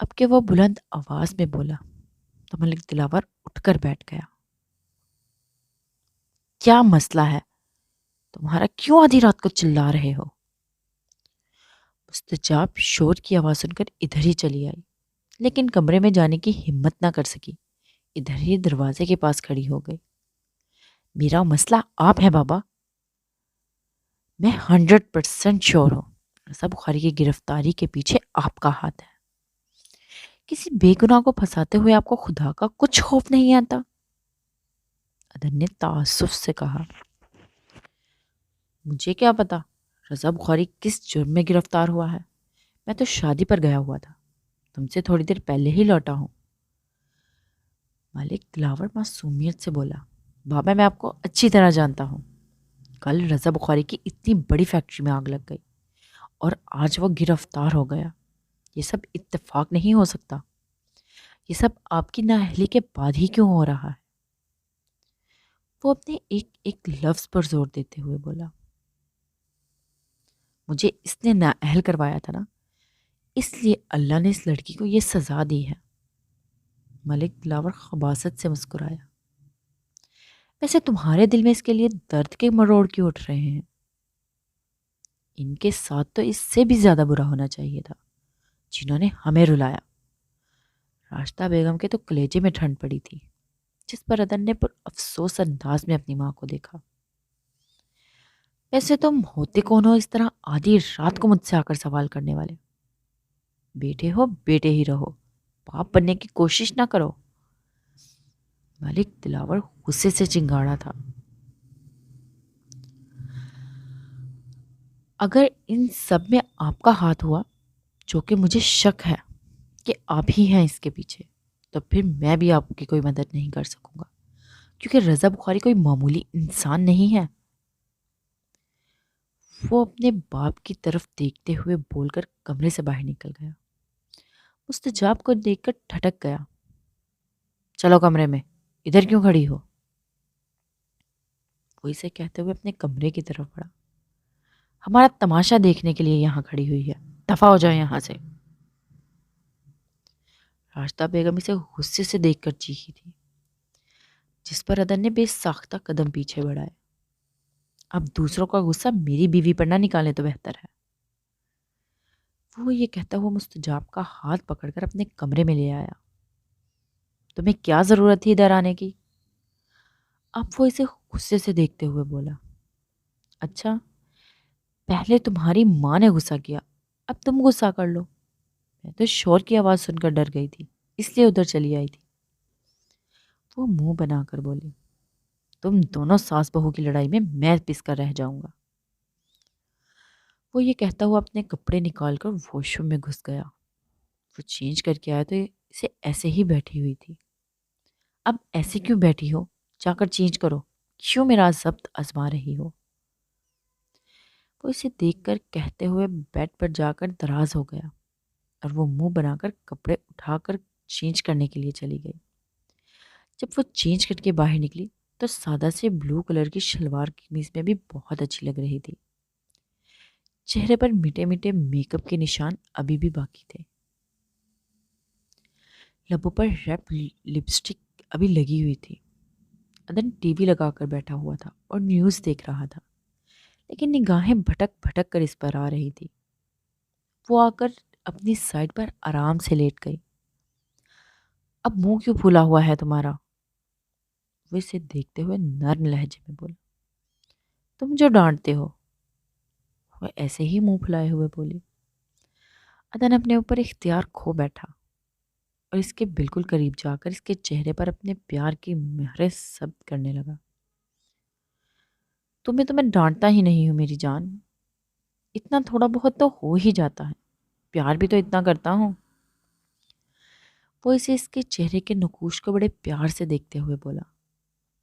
اب کہ وہ بلند آواز میں بولا تو ملک دلاور اٹھ کر بیٹھ گیا۔ کیا مسئلہ ہے تمہارا؟ کیوں آدھی رات کو چلا رہے ہو؟ مستجاب شور کی آواز سن کر ادھر ہی چلی آئی، لیکن کمرے میں جانے کی ہمت نہ کر سکی، ادھر ہی دروازے کے پاس کھڑی ہو گئی۔ میرا مسئلہ آپ ہے بابا، میں 100% شور ہوں، رضا بخاری کی گرفتاری کے پیچھے آپ کا ہاتھ ہے۔ کسی بے گناہ کو پھنساتے ہوئے آپ کو خدا کا کچھ خوف نہیں آتا؟ ادن نے تعصب سے کہا۔ مجھے کیا پتا رضا بخاری کس جرم میں گرفتار ہوا ہے؟ میں تو شادی پر گیا ہوا تھا، تم سے تھوڑی دیر پہلے ہی لوٹا ہوں۔ ملک دلاور معصومیت سے بولا، بابا میں آپ کو اچھی طرح جانتا ہوں، کل رضا بخاری کی اتنی بڑی فیکٹری میں آگ لگ گئی اور آج وہ گرفتار ہو گیا، یہ سب اتفاق نہیں ہو سکتا، یہ سب آپ کی نااہلی کے بعد ہی کیوں ہو رہا ہے؟ وہ اپنے ایک ایک لفظ پر زور دیتے ہوئے بولا، مجھے اس نے نااہل کروایا تھا نا، اس لیے اللہ نے اس لڑکی کو یہ سزا دی ہے۔ ملک دلاور خباثت سے مسکرایا، ویسے تمہارے دل میں اس کے لیے درد کے مروڑ کیوں اٹھ رہے ہیں؟ ان کے ساتھ تو اس سے بھی زیادہ برا ہونا چاہیے تھا جنہوں نے ہمیں رلایا۔ راشدہ بیگم کے تو کلیجے میں ٹھنڈ پڑی تھی، جس پر ادن نے پر افسوس انداز میں اپنی ماں کو دیکھا۔ ویسے تم ہوتے کون ہو اس طرح آدھی رات کو مجھ سے آ کر سوال کرنے والے؟ بیٹے ہو بیٹے ہی رہو، باپ بننے کی کوشش نہ کرو۔ ملک دلاور غصے سے چنگاڑا تھا۔ اگر ان سب میں آپ کا ہاتھ ہوا، جو کہ مجھے شک ہے کہ آپ ہی ہیں اس کے پیچھے، تو پھر میں بھی آپ کی کوئی مدد نہیں کر سکوں گا، کیونکہ رضا بخاری کوئی معمولی انسان نہیں ہے۔ وہ اپنے باپ کی طرف دیکھتے ہوئے بول کر کمرے سے باہر نکل گیا۔ مستجاب کو دیکھ کر ٹھٹک گیا، چلو کمرے میں، ادھر کیوں کھڑی ہو؟ وہ اسے کہتے ہوئے اپنے کمرے کی طرف بڑھا، ہمارا تماشا دیکھنے کے لیے یہاں کھڑی ہوئی ہے، دفع ہو جائے یہاں سے۔ راشدہ بیگم اسے غصے سے دیکھ کر چیخی تھی، جس پر ادن نے بے ساختہ قدم پیچھے بڑھائے۔ اب دوسروں کا غصہ میری بیوی پر نہ نکالے تو بہتر ہے۔ وہ یہ کہتا ہوا مستجاب کا ہاتھ پکڑ کر اپنے کمرے میں لے آیا۔ تمہیں کیا ضرورت تھی ادھر آنے کی؟ اب وہ اسے غصے سے دیکھتے ہوئے بولا، اچھا پہلے تمہاری ماں نے غصہ کیا، اب تم غصہ کر لو۔ میں تو شور کی آواز سن کر ڈر گئی تھی، اس لیے ادھر چلی آئی تھی۔ وہ منہ بنا کر بولی، تم دونوں ساس بہو کی لڑائی میں پس کر رہ جاؤں گا۔ وہ یہ کہتا ہوا اپنے کپڑے نکال کر واش روم میں گھس گیا۔ وہ چینج کر کے آیا تو اسے ایسے ہی بیٹھی ہوئی تھی۔ اب ایسے کیوں بیٹھی ہو؟ جا کر چینج کرو، کیوں میرا ضبط آزما رہی ہو؟ وہ اسے دیکھ کر کہتے ہوئے بیڈ پر جا کر دراز ہو گیا اور وہ منہ بنا کر کپڑے اٹھا کر چینج کرنے کے لیے چلی گئی۔ جب وہ چینج کر کے باہر نکلی تو سادہ سے بلو کلر کی شلوار قمیض میں بھی بہت اچھی لگ رہی تھی۔ چہرے پر میٹھے میٹھے میک اپ کے نشان ابھی بھی باقی تھے، لبوں پر ریپ لپسٹک ابھی لگی ہوئی تھی۔ ادن ٹی وی لگا کر بیٹھا ہوا تھا اور نیوز دیکھ رہا تھا، لیکن نگاہیں بھٹک بھٹک کر اس پر آ رہی تھی۔ وہ آ کر اپنی سائڈ پر آرام سے لیٹ گئی۔ اب منہ کیوں پھولا ہوا ہے تمہارا؟ وہ اسے دیکھتے ہوئے نرم لہجے میں بولا، تم جو ڈانٹتے ہو۔ وہ ایسے ہی منہ پھلائے ہوئے بولی۔ ادن اپنے اوپر اختیار کھو بیٹھا اور اس کے بالکل قریب جا کر اس کے چہرے پر اپنے پیار کی مہریں ثبت کرنے لگا۔ تمہیں ڈانٹتا ہی نہیں ہوں میری جان، اتنا تھوڑا بہت تو ہو ہی جاتا ہے، پیار بھی تو اتنا کرتا ہوں۔ وہ اسے اس کے چہرے کے نقوش کو بڑے پیار سے دیکھتے ہوئے بولا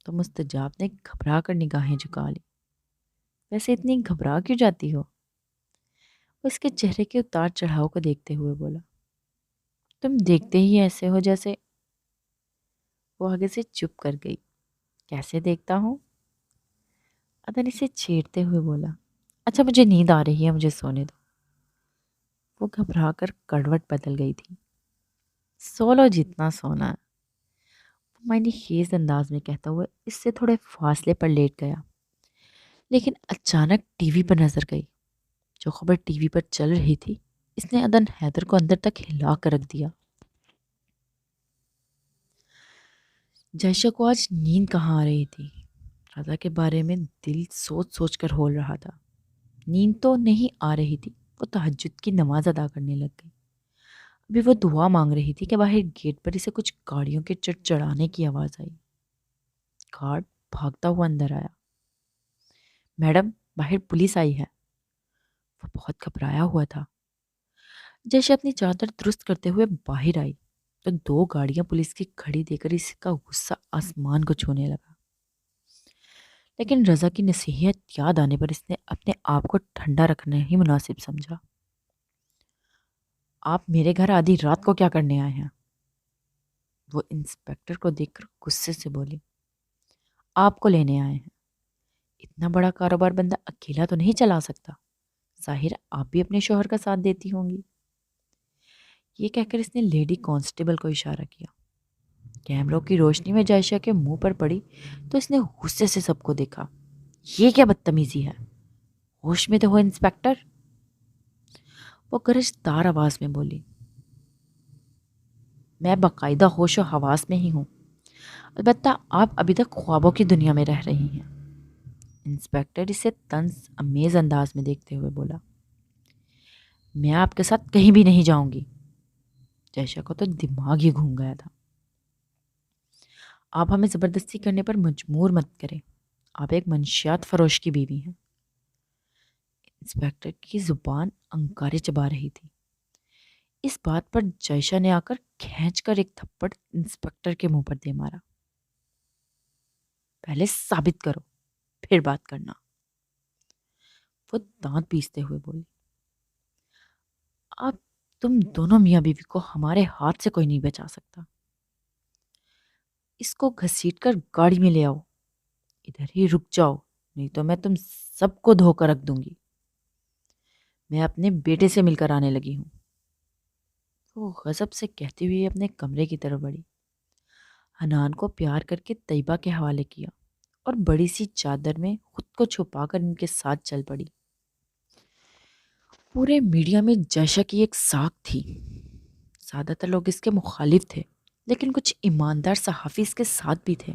تو مستجاب نے گھبرا کر نگاہیں جھکا لی۔ ویسے اتنی گھبرا کیوں جاتی ہو؟ وہ اس کے چہرے کے اتار چڑھاؤ کو دیکھتے ہوئے بولا، تم دیکھتے ہی ایسے ہو جیسے۔ وہ آگے سے چپ کر گئی۔ کیسے دیکھتا ہوں؟ ادن اسے چھیڑتے ہوئے بولا، اچھا مجھے نیند آ رہی ہے، مجھے سونے دو۔ وہ گھبرا کر کروٹ بدل گئی تھی۔ سولو جتنا سونا، معنی خیز انداز میں کہتا ہوا اس سے تھوڑے فاصلے پر لیٹ گیا، لیکن اچانک ٹی وی پر نظر گئی۔ جو خبر ٹی وی پر چل رہی تھی اس نے عدن حیدر کو اندر تک ہلا کر رکھ دیا۔ جائشہ کو آج نیند کہاں آ رہی تھی؟ رضا کے بارے میں دل سوچ سوچ کر ہول رہا تھا۔ نیند تو نہیں آ رہی تھی، وہ تہجد کی نماز ادا کرنے لگ گئی۔ ابھی وہ دعا مانگ رہی تھی کہ باہر گیٹ پر اسے کچھ گاڑیوں کے چڑچڑانے کی آواز آئی۔ گارڈ بھاگتا ہوا اندر آیا۔ میڈم، باہر پولیس آئی ہے۔ وہ بہت گھبرایا ہوا تھا۔ جیسے اپنی چادر درست کرتے ہوئے باہر آئی تو دو گاڑیاں پولیس کی کھڑی دے کر اس کا غصہ آسمان کو چھونے لگا، لیکن رضا کی نصیحت یاد آنے پر اس نے اپنے آپ کو ٹھنڈا رکھنا ہی مناسب سمجھا۔ آپ میرے گھر آدھی رات کو کیا کرنے آئے ہیں؟ وہ انسپیکٹر کو دیکھ کر غصے سے بولی۔ آپ کو لینے آئے ہیں۔ اتنا بڑا کاروبار بندہ اکیلا تو نہیں چلا سکتا، ظاہر آپ بھی اپنے شوہر کا ساتھ دیتی ہوں گی۔ یہ کہہ کر اس نے لیڈی کانسٹیبل کو اشارہ کیا۔ کیمروں کی روشنی میں جائشہ کے منہ پر پڑی تو اس نے غصے سے سب کو دیکھا۔ یہ کیا بدتمیزی ہے؟ ہوش میں تو ہو انسپیکٹر؟ وہ گرجدار آواز میں بولی۔ میں باقاعدہ ہوش و حواس میں ہی ہوں، البتہ آپ ابھی تک خوابوں کی دنیا میں رہ رہی ہیں۔ انسپیکٹر اسے طنز امیز انداز میں دیکھتے ہوئے بولا۔ میں آپ کے ساتھ کہیں بھی نہیں جاؤں گی۔ جائشہ کو تو دماغ ہی گھوم گیا تھا۔ آپ ہمیں زبردستی کرنے پر مجبور مت کریں، آپ ایک منشیات فروش کی بیوی ہیں۔ انسپیکٹر کی زبان انگارے چبا رہی تھی۔ اس بات پر جائشہ نے آ کر کھینچ کر ایک تھپڑ انسپیکٹر کے منہ پر دے مارا۔ پہلے ثابت کرو، پھر بات کرنا، وہ دانت پیستے ہوئے بولی۔ آپ تم دونوں میاں بیوی کو ہمارے ہاتھ سے کوئی نہیں بچا سکتا۔ اس کو گھسیٹ کر گاڑی میں لے آؤ، ادھر ہی رک جاؤ، نہیں تو میں تم سب کو دھو کر رکھ دوں گی۔ میں اپنے بیٹے سے مل کر آنے لگی ہوں۔ وہ غضب سے کہتی ہوئی اپنے کمرے کی طرف بڑھی، حنان کو پیار کر کے طیبہ کے حوالے کیا اور بڑی سی چادر میں خود کو چھپا کر ان کے ساتھ چل پڑی۔ پورے میڈیا میں جائشہ کی ایک ساکھ تھی۔ زیادہ تر لوگ اس کے مخالف تھے، لیکن کچھ ایماندار صحافی اس کے ساتھ بھی تھے۔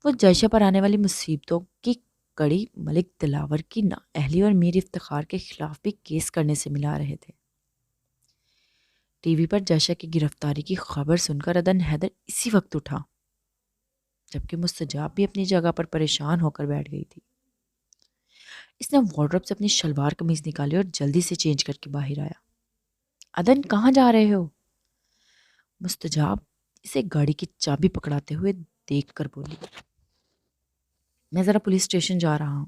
وہ جائشہ پر آنے والی مصیبتوں کی کڑی ملک دلاور کی نااہلی اور میر افتخار کے خلاف بھی کیس کرنے سے ملا رہے تھے۔ ٹی وی پر جائشہ کی گرفتاری کی خبر سن کر عدن حیدر اسی وقت اٹھا، جبکہ مستجاب بھی اپنی جگہ پر پریشان ہو کر بیٹھ گئی تھی۔ اس نے وارڈروب سے اپنی شلوار قمیض نکالی اور جلدی سے چینج کر کے باہر آیا۔ عدن کہاں جا رہے ہو؟ مستجاب اسے گاڑی کی چابی پکڑاتے ہوئے دیکھ کر بولی۔ میں ذرا پولیس اسٹیشن جا رہا ہوں۔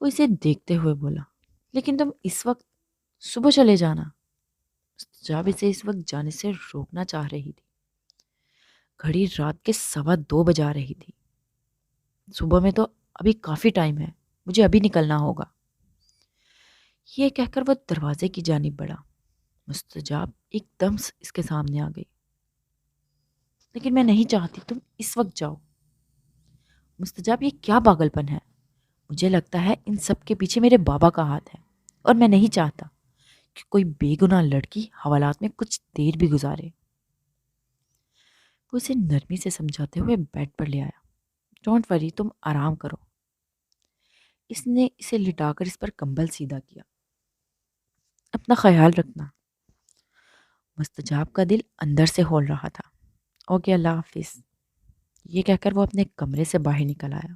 وہ اسے دیکھتے ہوئے بولا، لیکن تم اس وقت؟ صبح چلے جانا۔ مستجاب اسے اس وقت جانے سے روکنا چاہ رہی تھی۔ گھڑی رات کے 2:15 بجا رہی تھی۔ صبح میں تو ابھی کافی ٹائم ہے، مجھے ابھی نکلنا ہوگا۔ یہ کہہ کر وہ دروازے کی جانب بڑھا۔ مستجاب ایک دم اس کے سامنے آ گئی۔ لیکن میں نہیں چاہتی تم اس وقت جاؤ۔ مستجاب، یہ کیا پاگل پن ہے؟ مجھے لگتا ہے ان سب کے پیچھے میرے بابا کا ہاتھ ہے، اور میں نہیں چاہتا کہ کوئی بے گناہ لڑکی حوالات میں کچھ دیر بھی گزارے۔ وہ اسے نرمی سے سمجھاتے ہوئے بیڈ پر لے آیا۔ ڈونٹ وری، تم آرام کرو۔ اس نے اسے لٹا کر اس پر کمبل سیدھا کیا۔ اپنا خیال رکھنا۔ مستجاب کا دل اندر سے ہول رہا تھا۔ اوکے، اللہ حافظ، یہ کہہ کر وہ اپنے کمرے سے باہر نکل آیا۔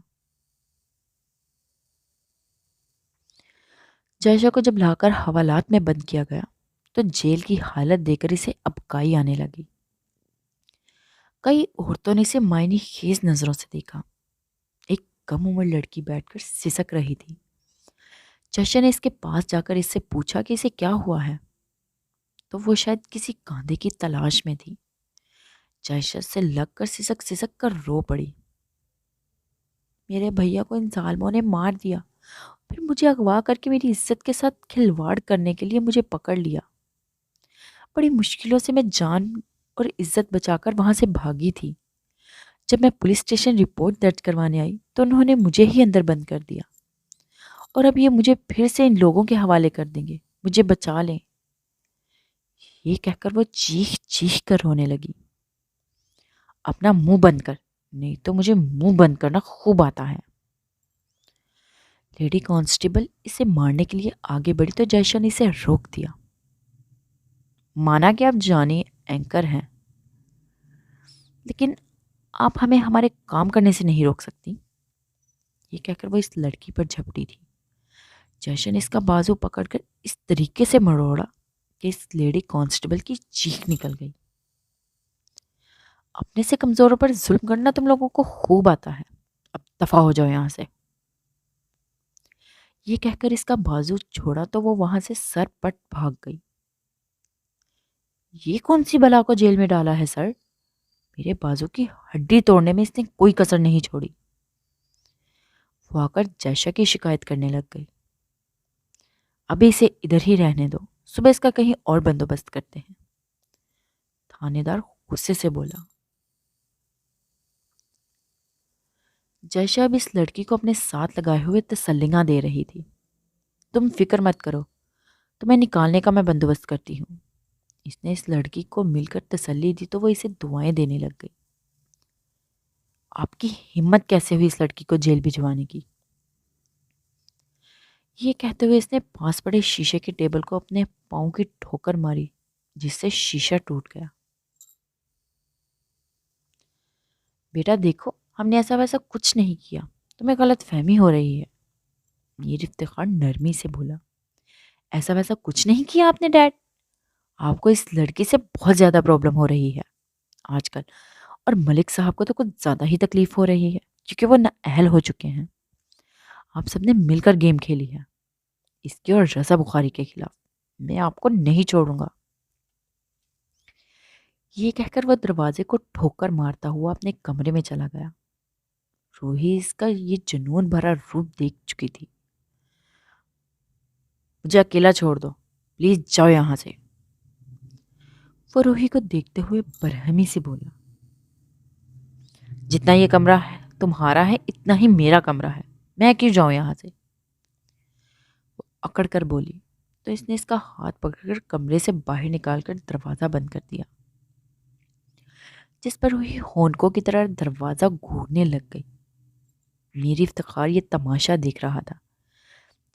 جائشہ کو جب لا کر حوالات میں بند کیا گیا تو جیل کی حالت دیکھ کر اسے ابکائی آنے لگی۔ کئی عورتوں نے اسے معنی خیز نظروں سے دیکھا۔ ایک کم عمر لڑکی بیٹھ کر سسک رہی تھی۔ جائشہ نے اس کے پاس جا کر اس سے پوچھا کہ اسے کیا ہوا ہے، تو وہ شاید کسی کاندھے کی تلاش میں تھی۔ جائشہ سے لگ کر سسک کر رو پڑی۔ میرے بھیا کو ان ظالموں نے مار دیا، پھر مجھے اغوا کر کے میری عزت کے ساتھ کھلواڑ کرنے کے لیے مجھے پکڑ لیا۔ بڑی مشکلوں سے میں جان اور عزت بچا کر وہاں سے بھاگی تھی۔ جب میں پولیس اسٹیشن رپورٹ درج کروانے آئی تو انہوں نے مجھے ہی اندر بند کر دیا، اور اب یہ مجھے پھر سے ان لوگوں کے حوالے کر دیں گے۔ مجھے بچا لیں۔ یہ کہہ کر وہ چیخ چیخ کر رونے لگی۔ اپنا منہ بند کر، نہیں تو مجھے منہ بند کرنا خوب آتا ہے۔ لیڈی کانسٹیبل اسے مارنے کے لیے آگے بڑھی تو جیشا نے اسے روک دیا۔ مانا کہ آپ جانی اینکر ہیں، لیکن آپ ہمیں ہمارے کام کرنے سے نہیں روک سکتی۔ یہ کہہ کر وہ اس لڑکی پر جھپٹی تھی۔ جیشا نے اس کا بازو پکڑ کر اس طریقے سے مروڑا کہ اس لیڈی کانسٹیبل کی چیخ نکل گئی۔ اپنے سے کمزوروں پر ظلم کرنا تم لوگوں کو خوب آتا ہے، اب دفع ہو جاؤ یہاں سے۔ یہ کہہ کر اس کا بازو چھوڑا تو وہ وہاں سے سر پٹ بھاگ گئی۔ یہ کون سی بلا کو جیل میں ڈالا ہے سر؟ میرے بازو کی ہڈی توڑنے میں اس نے کوئی کسر نہیں چھوڑی۔ وہ آ کر جیشا کی شکایت کرنے لگ گئی۔ ابھی اسے ادھر ہی رہنے دو، صبح اس کا کہیں اور بندوبست کرتے ہیں۔ تھانے دار غصے سے بولا۔ جیشا اب اس لڑکی کو اپنے ساتھ لگائے ہوئے تسلیاں دے رہی تھی۔ تم فکر مت کرو، تمہیں نکالنے کا میں بندوبست کرتی ہوں۔ اس نے اس لڑکی کو مل کر تسلی دی تو وہ اسے دعائیں دینے لگ گئی۔ آپ کی ہمت کیسے ہوئی اس لڑکی کو جیل بھجوانے کی؟ یہ کہتے ہوئے اس نے پاس پڑے شیشے کے ٹیبل کو اپنے پاؤں کی ٹھوکر ماری، جس سے شیشہ ٹوٹ گیا۔ بیٹا دیکھو، ہم نے ایسا ویسا کچھ نہیں کیا، تمہیں غلط فہمی ہو رہی ہے۔ میر افتخار نرمی سے بولا۔ ایسا ویسا کچھ نہیں کیا آپ نے ڈیڈ۔ آپ کو اس لڑکی سے بہت زیادہ پرابلم ہو رہی ہے آج کل، اور ملک صاحب کو تو کچھ زیادہ ہی تکلیف ہو رہی ہے کیونکہ وہ نااہل ہو چکے ہیں۔ آپ سب نے مل کر گیم کھیلی ہے اس کی اور رضا بخاری کے خلاف۔ میں آپ کو نہیں چھوڑوں گا۔ یہ کہہ کر وہ دروازے کو ٹھوکر مارتا ہوا اپنے کمرے میں چلا گیا۔ روحی اس کا یہ جنون بھرا روپ دیکھ چکی تھی۔ مجھے اکیلا چھوڑ دو، پلیز جاؤ یہاں سے۔ وہ روحی کو دیکھتے ہوئے برہمی سے بولا۔ جتنا یہ کمرہ ہے تمہارا ہے، اتنا ہی میرا کمرہ ہے، میں کیوں جاؤں یہاں سے؟ وہ اکڑ کر بولی تو اس نے اس کا ہاتھ پکڑ کر کمرے سے باہر نکال کر دروازہ بند کر دیا، جس پر روحی ہونکوں کی طرح دروازہ گھورنے لگ گئی۔ میری افتخار یہ تماشا دیکھ رہا تھا۔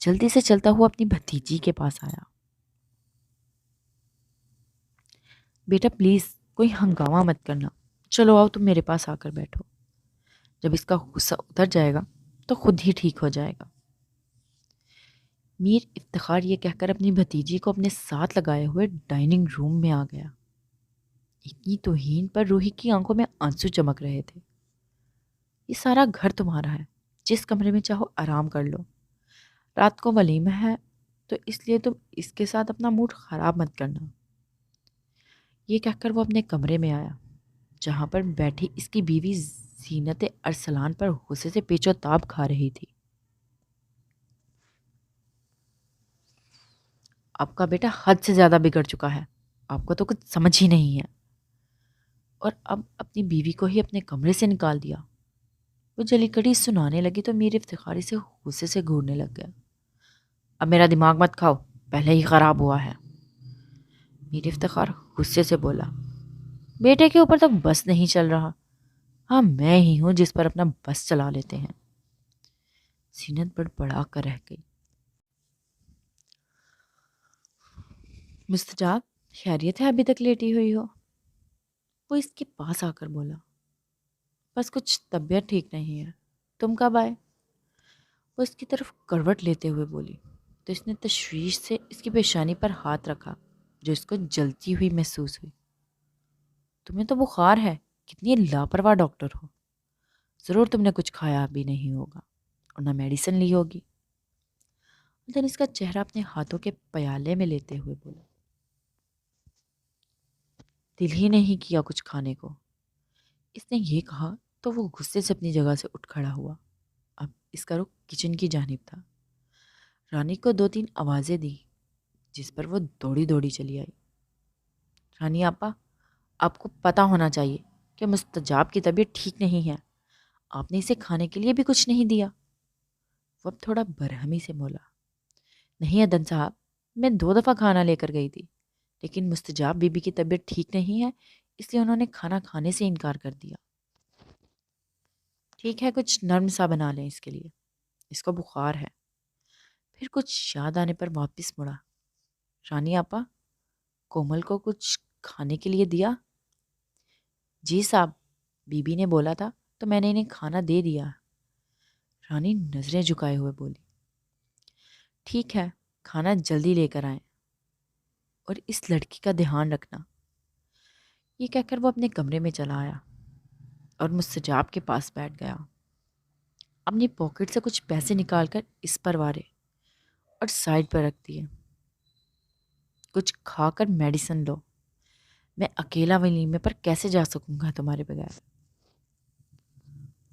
جلدی سے چلتا ہوا اپنی بھتیجی کے پاس آیا۔ بیٹا پلیز کوئی ہنگامہ مت کرنا، چلو آؤ تم میرے پاس آ کر بیٹھو۔ جب اس کا غصہ اتر جائے گا تو خود ہی ٹھیک ہو جائے گا۔ میر افتخار یہ کہہ کر اپنی بھتیجی کو اپنے ساتھ لگائے ہوئے ڈائننگ روم میں آ گیا۔ اتنی توہین پر روحی کی آنکھوں میں آنسو چمک رہے تھے۔ یہ سارا گھر تمہارا ہے، جس کمرے میں چاہو آرام کر لو۔ رات کو ولیمہ ہے تو اس لیے تم اس کے ساتھ اپنا موڈ خراب مت کرنا۔ یہ کہہ کر وہ اپنے کمرے میں آیا، جہاں پر بیٹھی اس کی بیوی زینت ارسلان پر غصے سے پیچ و تاب کھا رہی تھی۔ آپ کا بیٹا حد سے زیادہ بگڑ چکا ہے، آپ کو تو کچھ سمجھ ہی نہیں ہے، اور اب اپنی بیوی کو ہی اپنے کمرے سے نکال دیا۔ وہ جلی کڑی سنانے لگی تو میر افتخاری سے غصے سے گھورنے لگ گیا۔ اب میرا دماغ مت کھاؤ، پہلے ہی خراب ہوا ہے۔ میر افتخار غصے سے بولا۔ بیٹے کے اوپر تو بس نہیں چل رہا، ہاں میں ہی ہوں جس پر اپنا بس چلا لیتے ہیں۔ زینت بڑبڑا کر رہ گئی۔ مستجاب خیریت ہے ابھی تک لیٹی ہوئی ہو؟ وہ اس کے پاس آ کر بولا۔ بس کچھ طبیعت ٹھیک نہیں ہے، تم کب آئے؟ وہ اس کی طرف کروٹ لیتے ہوئے بولی تو اس نے تشویش سے اس کی پیشانی پر ہاتھ رکھا جو اس کو جلتی ہوئی محسوس ہوئی۔ تمہیں تو بخار ہے، کتنی لاپرواہ ڈاکٹر ہو، ضرور تم نے کچھ کھایا بھی نہیں ہوگا اور نہ میڈیسن لی ہوگی۔ لیکن اس کا چہرہ اپنے ہاتھوں کے پیالے میں لیتے ہوئے بولا۔ دل ہی نہیں کیا کچھ کھانے کو۔ اس نے یہ کہا تو وہ غصے سے اپنی جگہ سے اٹھ کھڑا ہوا۔ اب اس کا رخ کچن کی جانب تھا۔ رانی کو 2-3 آوازیں دی، جس پر وہ دوڑی دوڑی چلی آئی۔ رانی آپا، آپ کو پتہ ہونا چاہیے کہ مستجاب کی طبیعت ٹھیک نہیں ہے، آپ نے اسے کھانے کے لیے بھی کچھ نہیں دیا۔ وہ اب تھوڑا برہمی سے بولا، نہیں عدن صاحب، میں 2 دفعہ کھانا لے کر گئی تھی، لیکن مستجاب بی بی کی طبیعت ٹھیک نہیں ہے، اس لیے انہوں نے کھانا کھانے سے انکار کر دیا۔ ٹھیک ہے، کچھ نرم سا بنا لیں اس کے لیے، اس کو بخار ہے۔ پھر کچھ یاد آنے پر واپس مڑا، رانی آپا، کومل کو کچھ کھانے کے لیے دیا؟ جی صاحب، بی بی نے بولا تھا تو میں نے انہیں کھانا دے دیا۔ رانی نظریں جھکائے ہوئے بولی، ٹھیک ہے، کھانا جلدی لے کر آئیں اور اس لڑکی کا دھیان رکھنا۔ یہ کہہ کر وہ اپنے کمرے میں چلا آیا اور مستجاب کے پاس بیٹھ گیا۔ اپنی پاکٹ سے کچھ پیسے نکال کر اس پر وارے اور سائڈ پر رکھ دیے۔ کچھ کھا کر میڈیسن لو، میں اکیلا ولیمے پر کیسے جا سکوں گا تمہارے بغیر؟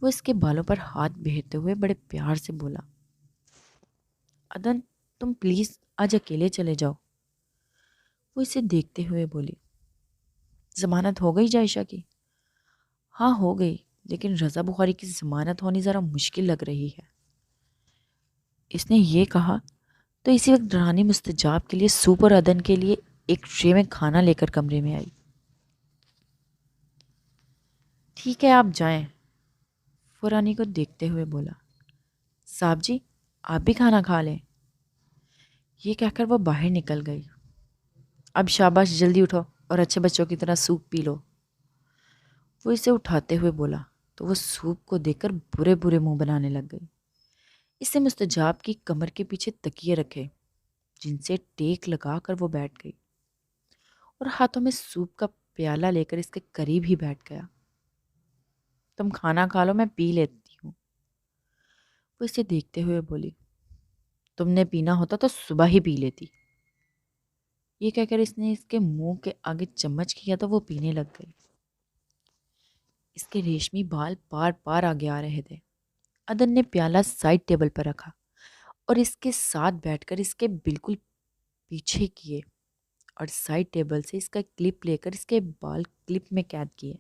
وہ اس کے بالوں پر ہاتھ پھیرتے ہوئے بڑے پیار سے بولا، عدن تم پلیز آج اکیلے چلے جاؤ۔ وہ اسے دیکھتے ہوئے بولی، ضمانت ہو گئی جائشہ کی؟ ہاں ہو گئی، لیکن رضا بخاری کی ضمانت ہونی ذرا مشکل لگ رہی ہے۔ اس نے یہ کہا تو اسی وقت رانی مستجاب کے لیے سوپ اور عدن کے لیے ایک ٹرے میں کھانا لے کر کمرے میں آئی۔ ٹھیک ہے، آپ جائیں، وہ رانی کو دیکھتے ہوئے بولا۔ صاحب جی، آپ بھی کھانا کھا لیں۔ یہ کہہ کر وہ باہر نکل گئی۔ اب شاباش، جلدی اٹھو اور اچھے بچوں کی طرح سوپ پی لو، وہ اسے اٹھاتے ہوئے بولا تو وہ سوپ کو دیکھ کر برے برے منہ بنانے لگ گئی۔ اس نے مستجاب کی کمر کے پیچھے تکیے رکھے جن سے ٹیک لگا کر وہ بیٹھ گئی اور ہاتھوں میں سوپ کا پیالہ لے کر اس کے قریب ہی بیٹھ گیا۔ تم کھانا کھا لو، میں پی لیتی ہوں، وہ اسے دیکھتے ہوئے بولی۔ تم نے پینا ہوتا تو صبح ہی پی لیتی۔ یہ کہہ کر اس نے اس کے منہ کے آگے چمچ کیا تو وہ پینے لگ گئی۔ اس کے ریشمی بال پار پار آگے آ رہے تھے۔ عدن نے پیالہ سائڈ ٹیبل پر رکھا اور اس کے ساتھ بیٹھ کر اس کے بالکل پیچھے کیے اور سائڈ ٹیبل سے اس کا کلپ لے کر اس کے بال کلپ میں قید کیے۔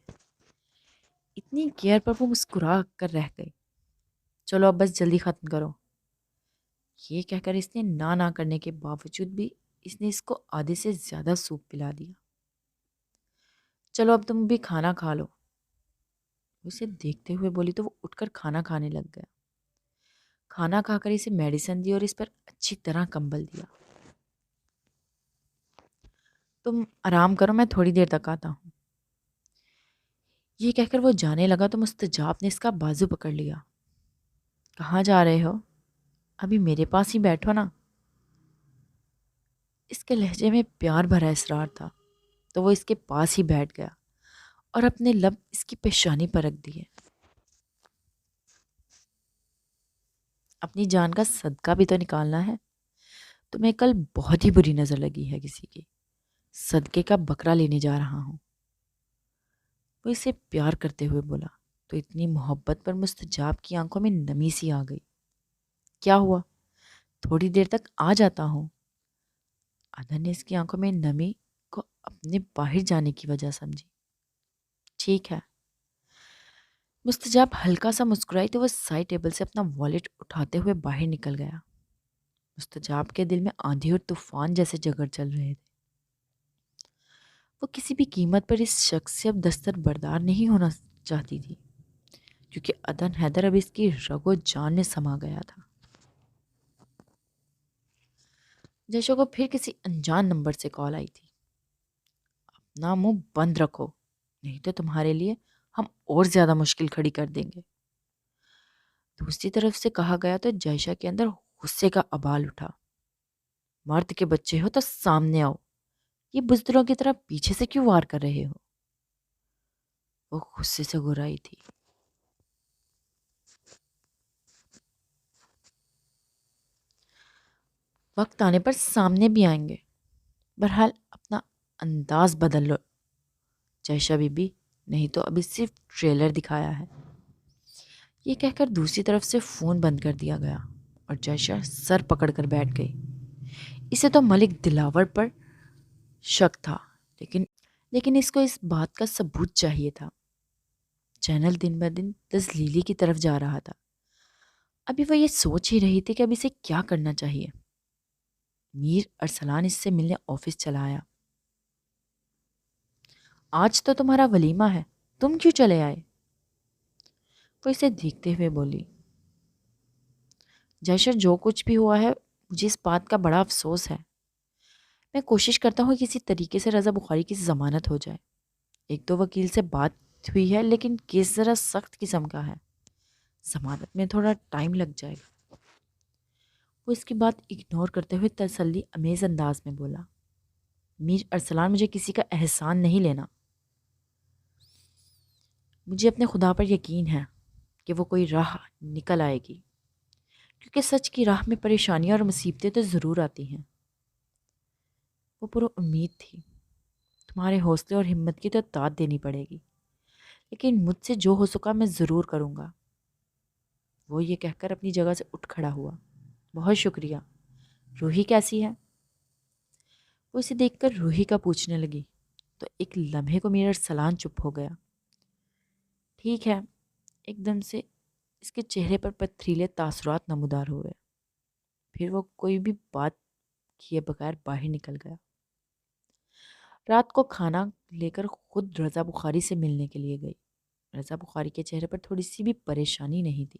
اتنی کیئر پر وہ مسکرا کر رہ گئی۔ چلو اب بس جلدی ختم کرو، یہ کہہ کر اس نے نہ کرنے کے باوجود بھی اس نے اس کو آدھے سے زیادہ سوپ پلا دیا۔ چلو اب تم بھی کھانا کھا لو، اسے دیکھتے ہوئے بولی تو وہ اٹھ کر کھانا کھانے لگ گیا۔ کھانا کھا کر اسے میڈیسن دی اور اس پر اچھی طرح کمبل دیا۔ تم آرام کرو، میں تھوڑی دیر تک آتا ہوں۔ یہ کہہ کر وہ جانے لگا تو مستجاب نے اس کا بازو پکڑ لیا۔ کہاں جا رہے ہو؟ ابھی میرے پاس ہی بیٹھو نا۔ اس کے لہجے میں پیار بھرا اصرار تھا تو وہ اس کے پاس ہی بیٹھ گیا اور اپنے لب اس کی پیشانی پر رکھ دیے۔ اپنی جان کا صدقہ بھی تو نکالنا ہے، تمہیں کل بہت ہی بری نظر لگی ہے کسی کی، صدقے کا بکرا لینے جا رہا ہوں، وہ اسے پیار کرتے ہوئے بولا تو اتنی محبت پر مستجاب کی آنکھوں میں نمی سی آ گئی۔ کیا ہوا؟ تھوڑی دیر تک آ جاتا ہوں۔ عدن نے اس کی آنکھوں میں نمی کو اپنے باہر جانے کی وجہ سمجھی۔ ٹھیک ہے۔ مستجاب ہلکا سا مسکرائی تو وہ سائڈ ٹیبل سے اپنا والیٹ اٹھاتے ہوئے باہر نکل گیا۔ مستجاب کے دل میں آندھی اور طوفان جیسے جھگڑ چل رہے تھے۔ وہ کسی بھی قیمت پر اس شخص سے اب دستر بردار نہیں ہونا چاہتی تھی، کیونکہ عدن حیدر اب اس کی رگ و جان میں سما گیا تھا۔ جیشو کو پھر کسی انجان نمبر سے کال آئی تھی۔ اپنا منہ بند رکھو، نہیں تو تمہارے لیے ہم اور زیادہ مشکل کھڑی کر دیں گے، دوسری طرف سے کہا گیا تو جائشہ کے اندر غصے کا ابال اٹھا۔ مرد کے بچے ہو تو سامنے آؤ، یہ بزدلوں کی طرح پیچھے سے کیوں وار کر رہے ہو؟ وہ غصے سے گھرائی تھی۔ وقت آنے پر سامنے بھی آئیں گے، بہرحال اپنا انداز بدل لو جائشہ بی بی، نہیں تو ابھی صرف ٹریلر دکھایا ہے۔ یہ کہہ کر دوسری طرف سے فون بند کر دیا گیا اور جائشہ سر پکڑ کر بیٹھ گئی۔ اسے تو ملک دلاور پر شک تھا، لیکن اس کو اس بات کا ثبوت چاہیے تھا۔ چینل دن بہ دن تذلیلی کی طرف جا رہا تھا۔ ابھی وہ یہ سوچ ہی رہی تھی کہ اب اسے کیا کرنا چاہیے۔ میر ارسلان اس سے ملنے آفس چلا آیا۔ آج تو تمہارا ولیمہ ہے، تم کیوں چلے آئے؟ وہ اسے دیکھتے ہوئے بولی، جیشر جو کچھ بھی ہوا ہے مجھے اس بات کا بڑا افسوس ہے۔ میں کوشش کرتا ہوں کہ کسی طریقے سے رضا بخاری کی ضمانت ہو جائے۔ ایک دو وکیل سے بات ہوئی ہے لیکن کیس ذرا سخت قسم کا ہے، ضمانت میں تھوڑا ٹائم لگ جائے گا۔ وہ اس کی بات اگنور کرتے ہوئے تسلی امیز انداز میں بولا، میر ارسلان مجھے کسی کا احسان نہیں لینا۔ مجھے اپنے خدا پر یقین ہے کہ وہ کوئی راہ نکل آئے گی، کیونکہ سچ کی راہ میں پریشانیاں اور مصیبتیں تو ضرور آتی ہیں۔ وہ پر امید تھی، تمہارے حوصلے اور ہمت کی تو داد دینی پڑے گی، لیکن مجھ سے جو ہو سکا میں ضرور کروں گا۔ وہ یہ کہہ کر اپنی جگہ سے اٹھ کھڑا ہوا۔ بہت شکریہ۔ روحی کیسی ہے؟ وہ اسے دیکھ کر روحی کا پوچھنے لگی تو ایک لمحے کو میرا ارسلان چپ ہو گیا۔ ٹھیک ہے، ایک دم سے اس کے چہرے پر پتھریلے تاثرات نمودار ہوئے۔ پھر وہ کوئی بھی بات کیے بغیر باہر نکل گیا۔ رات کو کھانا لے کر خود رضا بخاری سے ملنے کے لیے گئی۔ رضا بخاری کے چہرے پر تھوڑی سی بھی پریشانی نہیں تھی،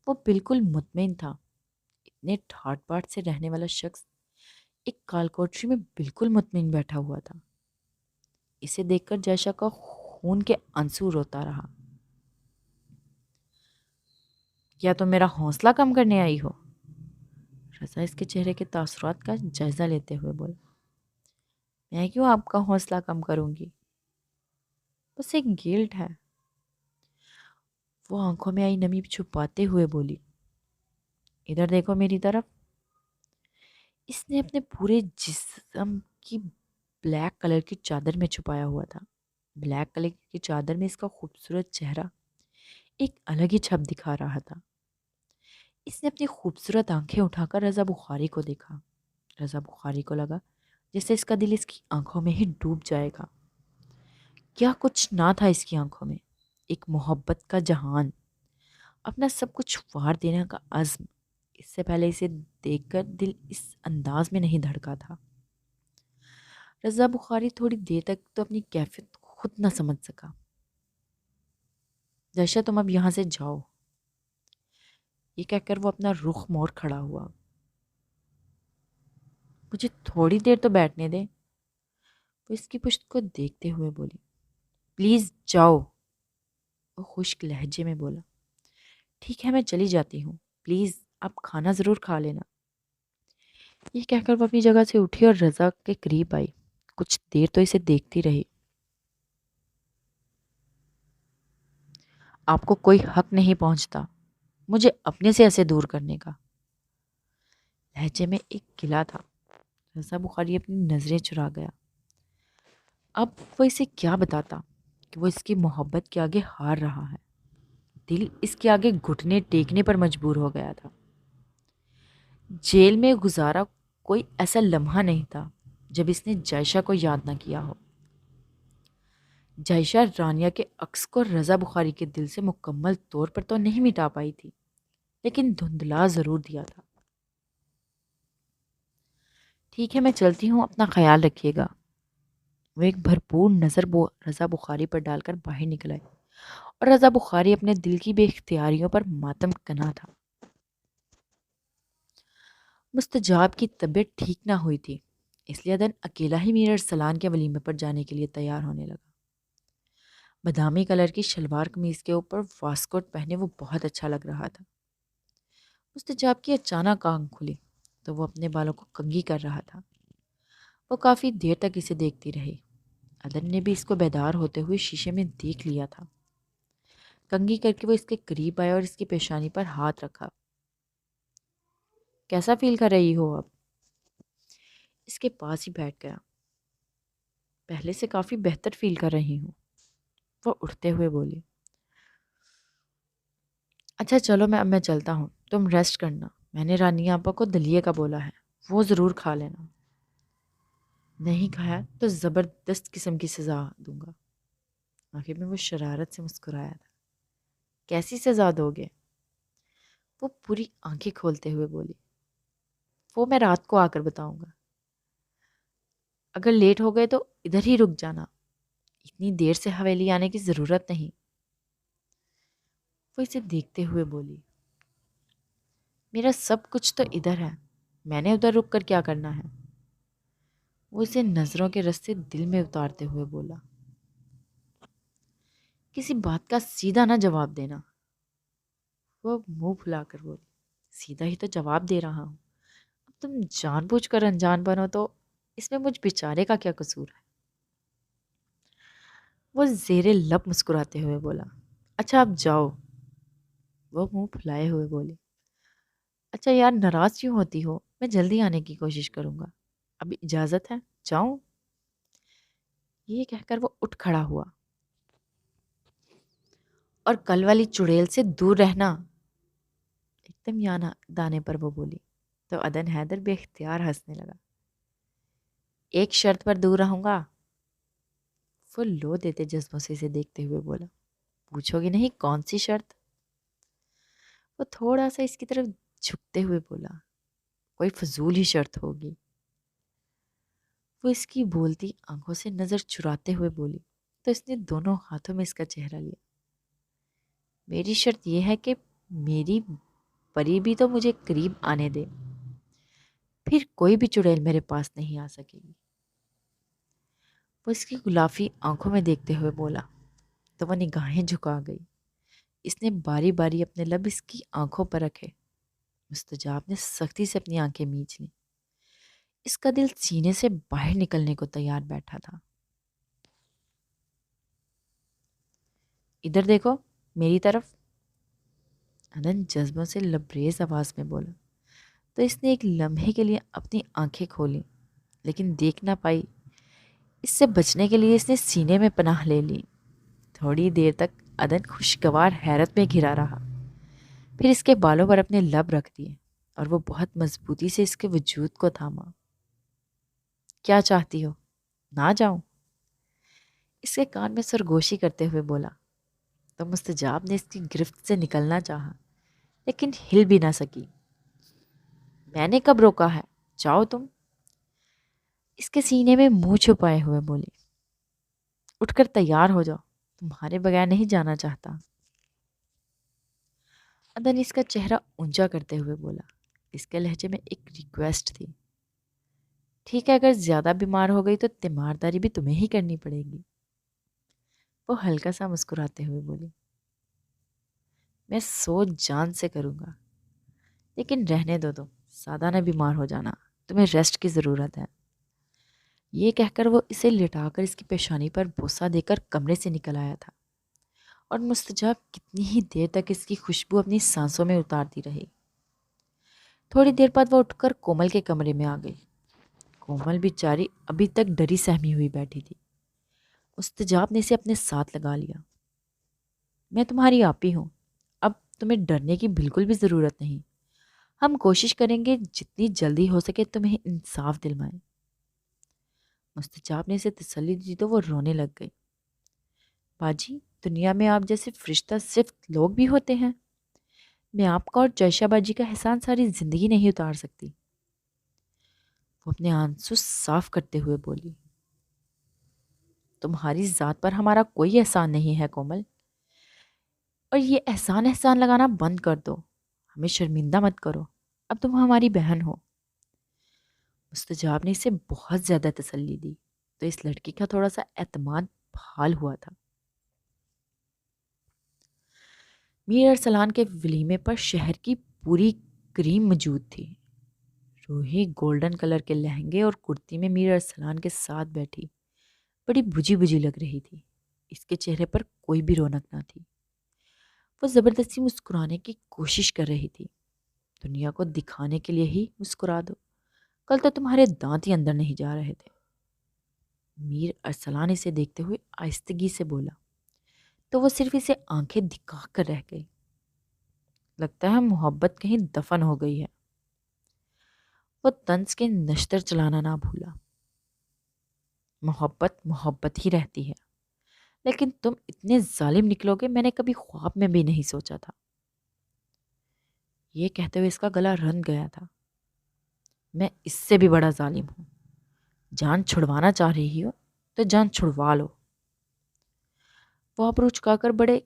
وہ بالکل مطمئن تھا۔ اتنے ٹھاٹ باٹ سے رہنے والا شخص ایک کال کوٹری میں بالکل مطمئن بیٹھا ہوا تھا۔ اسے دیکھ کر جیشا کا خون کے آنسو روتا رہا۔ کیا تم میرا حوصلہ کم کرنے آئی ہو؟ رضا اس کے چہرے کے تاثرات کا جائزہ لیتے ہوئے بولا، میں کیوں آپ کا حوصلہ کم کروں گی؟ بس ایک گلٹ ہے۔ وہ آنکھوں میں آئی نمی چھپاتے ہوئے بولی، ادھر دیکھو میری طرف۔ اس نے اپنے پورے جسم کی بلیک کلر کی چادر میں چھپایا ہوا تھا۔ بلیک کلر کی چادر میں اس کا خوبصورت چہرہ ایک الگ ہی چھپ دکھا رہا تھا۔ اس نے اپنی خوبصورت آنکھیں اٹھا کر رضا بخاری کو دیکھا۔ رضا بخاری کو لگا جیسے اس کا دل اس کی آنکھوں میں ہی ڈوب جائے گا۔ کیا کچھ نہ تھا اس کی آنکھوں میں، ایک محبت کا جہان، اپنا سب کچھ وار دینے کا عزم۔ اس سے پہلے اسے دیکھ کر دل اس انداز میں نہیں دھڑکا تھا۔ رضا بخاری تھوڑی دیر تک تو اپنی کیفیت خود نہ سمجھ سکا۔ جیشا تم اب یہاں سے جاؤ، یہ کہہ کر وہ اپنا رخ موڑ کھڑا ہوا۔ مجھے تھوڑی دیر تو بیٹھنے دیں، وہ اس کی پشت کو دیکھتے ہوئے بولی۔ پلیز جاؤ، وہ خشک لہجے میں بولا۔ ٹھیک ہے میں چلی جاتی ہوں، پلیز آپ کھانا ضرور کھا لینا۔ یہ کہہ کر وہ اپنی جگہ سے اٹھی اور رضا کے قریب آئی۔ کچھ دیر تو اسے دیکھتی رہی۔ آپ کو کوئی حق نہیں پہنچتا مجھے اپنے سے ایسے دور کرنے کا۔ لہجے میں ایک گلا تھا۔ رضا بخاری اپنی نظریں چرا گیا۔ اب وہ اسے کیا بتاتا کہ وہ اس کی محبت کے آگے ہار رہا ہے۔ دل اس کے آگے گھٹنے ٹیکنے پر مجبور ہو گیا تھا۔ جیل میں گزارا کوئی ایسا لمحہ نہیں تھا جب اس نے جائشہ کو یاد نہ کیا ہو۔ جائشہ رانیہ کے عکس کو رضا بخاری کے دل سے مکمل طور پر تو نہیں مٹا پائی تھی، لیکن دھندلا ضرور دیا تھا۔ ٹھیک ہے میں چلتی ہوں، اپنا خیال رکھیے گا۔ وہ ایک بھرپور نظر رضا بخاری پر ڈال کر باہر نکل آئی اور رضا بخاری اپنے دل کی بے اختیاریوں پر ماتم کنا تھا۔ مستجاب کی طبیعت ٹھیک نہ ہوئی تھی، اس لیے عدن اکیلا ہی میر ارسلان کے ولیمے پر جانے کے لیے تیار ہونے لگا۔ بادامی کلر کی شلوار قمیض کے اوپر واسکوٹ پہنے وہ بہت اچھا لگ رہا تھا۔ مستجاب کی اچانک آنکھ کھلی تو وہ اپنے بالوں کو کنگھی کر رہا تھا۔ وہ کافی دیر تک اسے دیکھتی رہی۔ عدن نے بھی اس کو بیدار ہوتے ہوئے شیشے میں دیکھ لیا تھا۔ کنگھی کر کے وہ اس کے قریب آیا اور اس کی پیشانی پر ہاتھ رکھا۔ کیسا فیل کر رہی ہو اب؟ اس کے پاس ہی بیٹھ گیا۔ پہلے سے کافی بہتر فیل کر رہی ہوں، وہ اٹھتے ہوئے بولی۔ اچھا چلو اب میں چلتا ہوں، تم ریسٹ کرنا۔ میں نے رانی آپا کو دلیے کا بولا ہے، وہ ضرور کھا لینا۔ نہیں کھایا تو زبردست قسم کی سزا دوں گا۔ آخر میں وہ شرارت سے مسکرایا تھا۔ کیسی سزا دو گے؟ وہ پوری آنکھیں کھولتے ہوئے بولی۔ وہ میں رات کو آ کر بتاؤں گا۔ اگر لیٹ ہو گئے تو ادھر ہی رک جانا، اتنی دیر سے حویلی آنے کی ضرورت نہیں۔ وہ اسے دیکھتے ہوئے بولی۔ میرا سب کچھ تو ادھر ہے، میں نے ادھر رک کر کیا کرنا ہے؟ وہ اسے نظروں کے رستے دل میں اتارتے ہوئے بولا۔ کسی بات کا سیدھا نہ جواب دینا۔ وہ منہ پھلا کر بولی۔ سیدھا ہی تو جواب دے رہا ہوں، اب تم جان بوجھ کر انجان بنو تو اس میں مجھ بیچارے کا کیا قصور ہے؟ وہ زیر لب مسکراتے ہوئے بولا۔ اچھا اب جاؤ۔ وہ منہ پھلائے ہوئے بولی۔ اچھا یار ناراض کیوں ہوتی ہو؟ میں جلدی آنے کی کوشش کروں گا، اب اجازت ہے جاؤں؟ یہ کہہ کر وہ اٹھ کھڑا ہوا۔ اور کل والی چڑیل سے دور رہنا۔ ایک دم دانے پر وہ بولی تو عدن حیدر بے اختیار ہنسنے لگا۔ ایک شرط پر دور رہوں گا۔ وہ لو دیتے جذبوں سے اسے دیکھتے ہوئے بولا۔ پوچھو گی نہیں کون سی شرط؟ وہ تھوڑا سا اس کی طرف جھکتے ہوئے بولا۔ کوئی فضول ہی شرط ہوگی۔ وہ اس کی بولتی آنکھوں سے نظر چراتے ہوئے بولی تو اس نے دونوں ہاتھوں میں اس کا چہرہ لیا۔ میری شرط یہ ہے کہ میری پری بھی تو مجھے قریب آنے دے، پھر کوئی بھی چڑیل میرے پاس نہیں آ سکے گی۔ وہ اس کی گلافی آنکھوں میں دیکھتے ہوئے بولا تو وہ نگاہیں جھکا گئی۔ اس نے باری باری اپنے لب اس کی آنکھوں پر رکھے۔ مستجاب نے سختی سے اپنی آنکھیں مینچ لیں۔ اس کا دل سینے سے باہر نکلنے کو تیار بیٹھا تھا۔ ادھر دیکھو میری طرف، عدن جذبوں سے لبریز آواز میں بولا تو اس نے ایک لمحے کے لیے اپنی آنکھیں کھولیں لیکن دیکھ نہ پائی۔ اس سے بچنے کے لیے اس نے سینے میں پناہ لے لی۔ تھوڑی دیر تک عدن خوشگوار حیرت میں گھرا رہا، پھر اس کے بالوں پر اپنے لب رکھ دیے اور وہ بہت مضبوطی سے اس کے وجود کو تھاما۔ کیا چاہتی ہو؟ نہ جاؤں؟ اس کے کان میں سرگوشی کرتے ہوئے بولا تو مستجاب نے اس کی گرفت سے نکلنا چاہا لیکن ہل بھی نہ سکی۔ میں نے کب روکا ہے؟ جاؤ تم۔ اس کے سینے میں منہ چھپائے ہوئے بولی۔ اٹھ کر تیار ہو جاؤ، تمہارے بغیر نہیں جانا چاہتا۔ عدن اس کا چہرہ اونچا کرتے ہوئے بولا۔ اس کے لہجے میں ایک ریکویسٹ تھی۔ ٹھیک ہے، اگر زیادہ بیمار ہو گئی تو تیمارداری بھی تمہیں ہی کرنی پڑے گی۔ وہ ہلکا سا مسکراتے ہوئے بولی۔ میں سوچ جان سے کروں گا، لیکن رہنے دو تم، زیادہ نہ بیمار ہو جانا، تمہیں ریسٹ کی ضرورت ہے۔ یہ کہہ کر وہ اسے لٹا کر اس کی پیشانی پر بوسہ دے کر کمرے سے نکل آیا تھا اور مستجاب کتنی ہی دیر تک اس کی خوشبو اپنی سانسوں میں اتارتی رہی۔ تھوڑی دیر بعد وہ اٹھ کر کومل کے کمرے میں آ گئی۔ کومل بیچاری ابھی تک ڈری سہمی ہوئی بیٹھی تھی۔ مستجاب نے اسے اپنے ساتھ لگا لیا۔ میں تمہاری آپی ہوں، اب تمہیں ڈرنے کی بالکل بھی ضرورت نہیں۔ ہم کوشش کریں گے جتنی جلدی ہو سکے تمہیں انصاف دلوائیں۔ مستجاب نے اسے تسلی دی تو وہ رونے لگ گئی۔ باجی، دنیا میں آپ جیسے فرشتہ صرف لوگ بھی ہوتے ہیں، میں آپ کا اور جیشا باجی کا احسان ساری زندگی نہیں اتار سکتی۔ وہ اپنے آنسو صاف کرتے ہوئے بولی۔ تمہاری ذات پر ہمارا کوئی احسان نہیں ہے کومل، اور یہ احسان لگانا بند کر دو، ہمیں شرمندہ مت کرو، اب تم ہماری بہن ہو۔ مستجاب نے اسے بہت زیادہ تسلی دی تو اس لڑکی کا تھوڑا سا اعتماد بحال ہوا تھا۔ میر ارسلان کے ولیمے پر شہر کی پوری کریم موجود تھی۔ روحی گولڈن کلر کے لہنگے اور کرتی میں میر ارسلان کے ساتھ بیٹھی بڑی بجھی بجھی لگ رہی تھی۔ اس کے چہرے پر کوئی بھی رونق نہ تھی۔ وہ زبردستی مسکرانے کی کوشش کر رہی تھی۔ دنیا کو دکھانے کے لیے ہی مسکرا دو، کل تو تمہارے دانت ہی اندر نہیں جا رہے تھے۔ میر ارسلان اسے دیکھتے ہوئے آہستگی سے بولا تو وہ صرف اسے آنکھیں دکھا کر رہ گئی۔ لگتا ہے محبت کہیں دفن ہو گئی ہے۔ وہ طنز کے نشتر چلانا نہ بھولا۔ محبت محبت ہی رہتی ہے، لیکن تم اتنے ظالم نکلو گے میں نے کبھی خواب میں بھی نہیں سوچا تھا۔ یہ کہتے ہوئے اس کا گلا رن گیا تھا۔ میں اس سے بھی بڑا ظالم ہوں۔ جان چھڑوانا چاہ رہی ہو تو جان چھڑوا لو۔ وہ ابرو چکا کر بڑے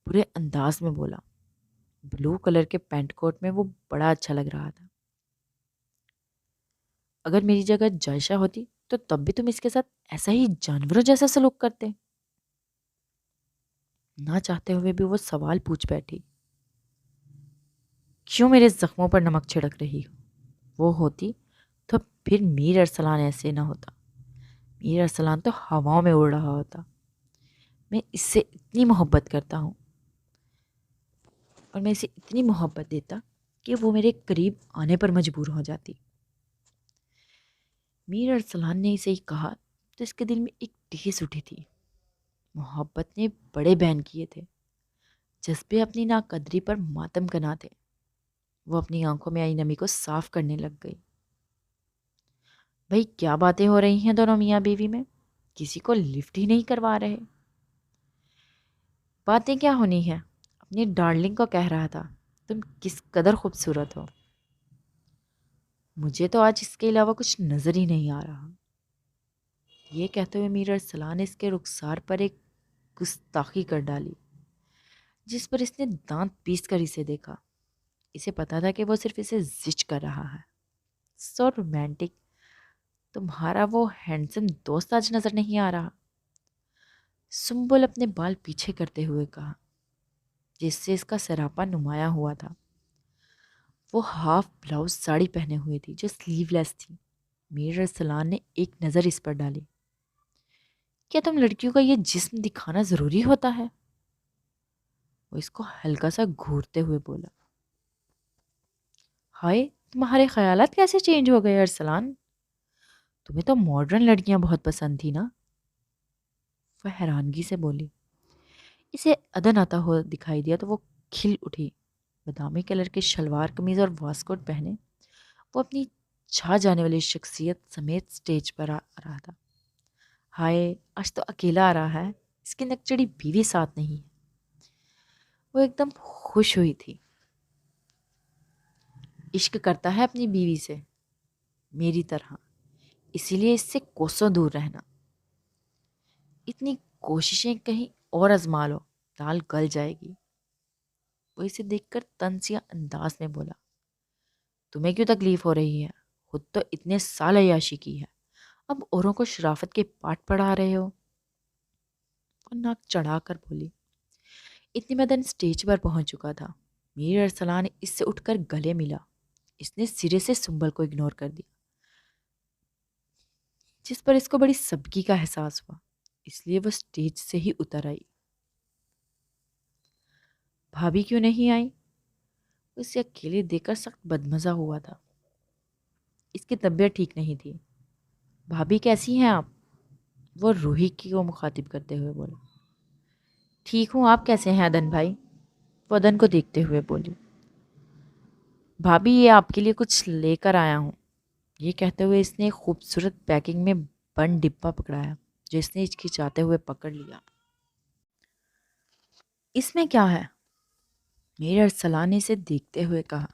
برے انداز میں بولا۔ بلو کلر کے پینٹ کوٹ میں وہ بڑا اچھا لگ رہا تھا۔ اگر میری جگہ جائشہ ہوتی تو تب بھی تم اس کے ساتھ ایسا ہی جانوروں جیسا سلوک کرتے۔ نہ چاہتے ہوئے بھی وہ سوال پوچھ بیٹھی۔ کیوں میرے زخموں پر نمک چھڑک رہی ہو؟ وہ ہوتی تو پھر میر ارسلان ایسے نہ ہوتا۔ میر ارسلان تو ہواؤں میں اڑ رہا ہوتا۔ میں اس سے اتنی محبت کرتا ہوں اور میں اسے اتنی محبت دیتا کہ وہ میرے قریب آنے پر مجبور ہو جاتی۔ میر ارسلان نے اسے کہا تو اس کے دل میں ایک ٹھیس اٹھی تھی۔ محبت نے بڑے بین کیے تھے، جذبے اپنی ناقدری پر ماتم کنا تھے۔ وہ اپنی آنکھوں میں آئی نمی کو صاف کرنے لگ گئی۔ بھئی کیا باتیں ہو رہی ہیں دونوں میاں بیوی میں؟ کسی کو لفٹ ہی نہیں کروا رہے۔ باتیں کیا ہونی ہیں؟ اپنی ڈارلنگ کو کہہ رہا تھا تم کس قدر خوبصورت ہو۔ مجھے تو آج اس کے علاوہ کچھ نظر ہی نہیں آ رہا۔ یہ کہتے ہوئے میر ارسلان نے اس کے رخسار پر ایک گستاخی کر ڈالی، جس پر اس نے دانت پیس کر اسے دیکھا۔ اسے پتا تھا کہ وہ صرف اسے زچ کر رہا ہے۔ سو رومانٹک۔ تمہارا وہ ہینڈسم دوست آج نظر نہیں آ رہا؟ سنبل اپنے بال پیچھے کرتے ہوئے کہا، جس سے اس کا سراپا نمایاں ہوا تھا۔ وہ ہاف بلاؤز ساڑی پہنے ہوئے تھی جو سلیو لیس تھی۔ میر ارسلان نے ایک نظر اس پر ڈالی۔ کیا تم لڑکیوں کا یہ جسم دکھانا ضروری ہوتا ہے؟ وہ اس کو ہلکا سا گھورتے ہوئے بولا۔ ہائے، تمہارے خیالات کیسے چینج ہو گئے ارسلان؟ تمہیں تو ماڈرن لڑکیاں بہت پسند تھی نا؟ وہ حیرانگی سے بولی۔ اسے ادن آتا ہوا دکھائی دیا تو وہ کھل اٹھی۔ بادامی کلر کے شلوار قمیض اور واسکوٹ پہنے وہ اپنی چھا جانے والی شخصیت سمیت سٹیج پر آ رہا تھا۔ ہائے، آج تو اکیلا آ رہا ہے، اس کی نکچڑی بیوی ساتھ نہیں ہے۔ وہ ایک دم خوش ہوئی تھی۔ عشق کرتا ہے اپنی بیوی سے میری طرح، اسی لیے اس سے کوسوں دور رہنا۔ اتنی کوششیں کہیں اور آزما لو، دال گل جائے گی۔ وہ اسے دیکھ کر طنزیہ انداز میں بولا۔ تمہیں کیوں تکلیف ہو رہی ہے؟ خود تو اتنے سال عیاشی کی ہے، اب اوروں کو شرافت کے پاٹ پڑھا رہے ہو۔ وہ ناک چڑھا کر بولی۔ اتنی میں دن سٹیج پر پہنچ چکا تھا۔ میر ارسلان نے اس سے اٹھ کر گلے ملا۔ اس نے سرے سے سنبل کو اگنور کر دیا، جس پر اس کو بڑی سبکی کا احساس ہوا، اس لیے وہ سٹیج سے ہی اتر آئی۔ بھابھی کیوں نہیں آئی؟ اسے اکیلے دیکھ کر سخت بدمزہ ہوا تھا۔ اس کی طبیعت ٹھیک نہیں تھی۔ بھابھی کیسی ہیں آپ؟ وہ روحی کی کو مخاطب کرتے ہوئے بولا۔ ٹھیک ہوں، آپ کیسے ہیں ادن بھائی؟ وہ ادن کو دیکھتے ہوئے بولی۔ بھابھی یہ آپ کے لیے کچھ لے کر آیا ہوں۔ یہ کہتے ہوئے اس نے ایک خوبصورت پیکنگ میں بند ڈبہ پکڑایا جو اس نے ہچکچاتے ہوئے پکڑ لیا۔ اس میں کیا ہے؟ میرے ارسلان نے اسے دیکھتے ہوئے کہا۔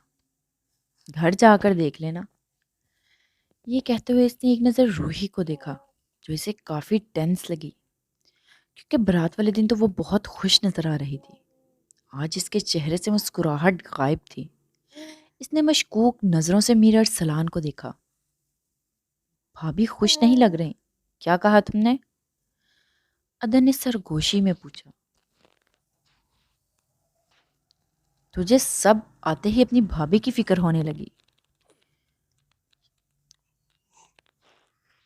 گھر جا کر دیکھ لینا۔ یہ کہتے ہوئے اس نے ایک نظر روحی کو دیکھا جو اسے کافی ٹینس لگی، کیونکہ برات والے دن تو وہ بہت خوش نظر آ رہی تھی۔ آج اس کے چہرے سے مسکراہٹ غائب تھی۔ اس نے مشکوک نظروں سے میر ارسلان کو دیکھا۔ بھابھی خوش نہیں لگ رہی، کیا کہا تم نے؟ ادن نے سرگوشی میں پوچھا۔ تجھے سب آتے ہی اپنی بھابھی کی فکر ہونے لگی۔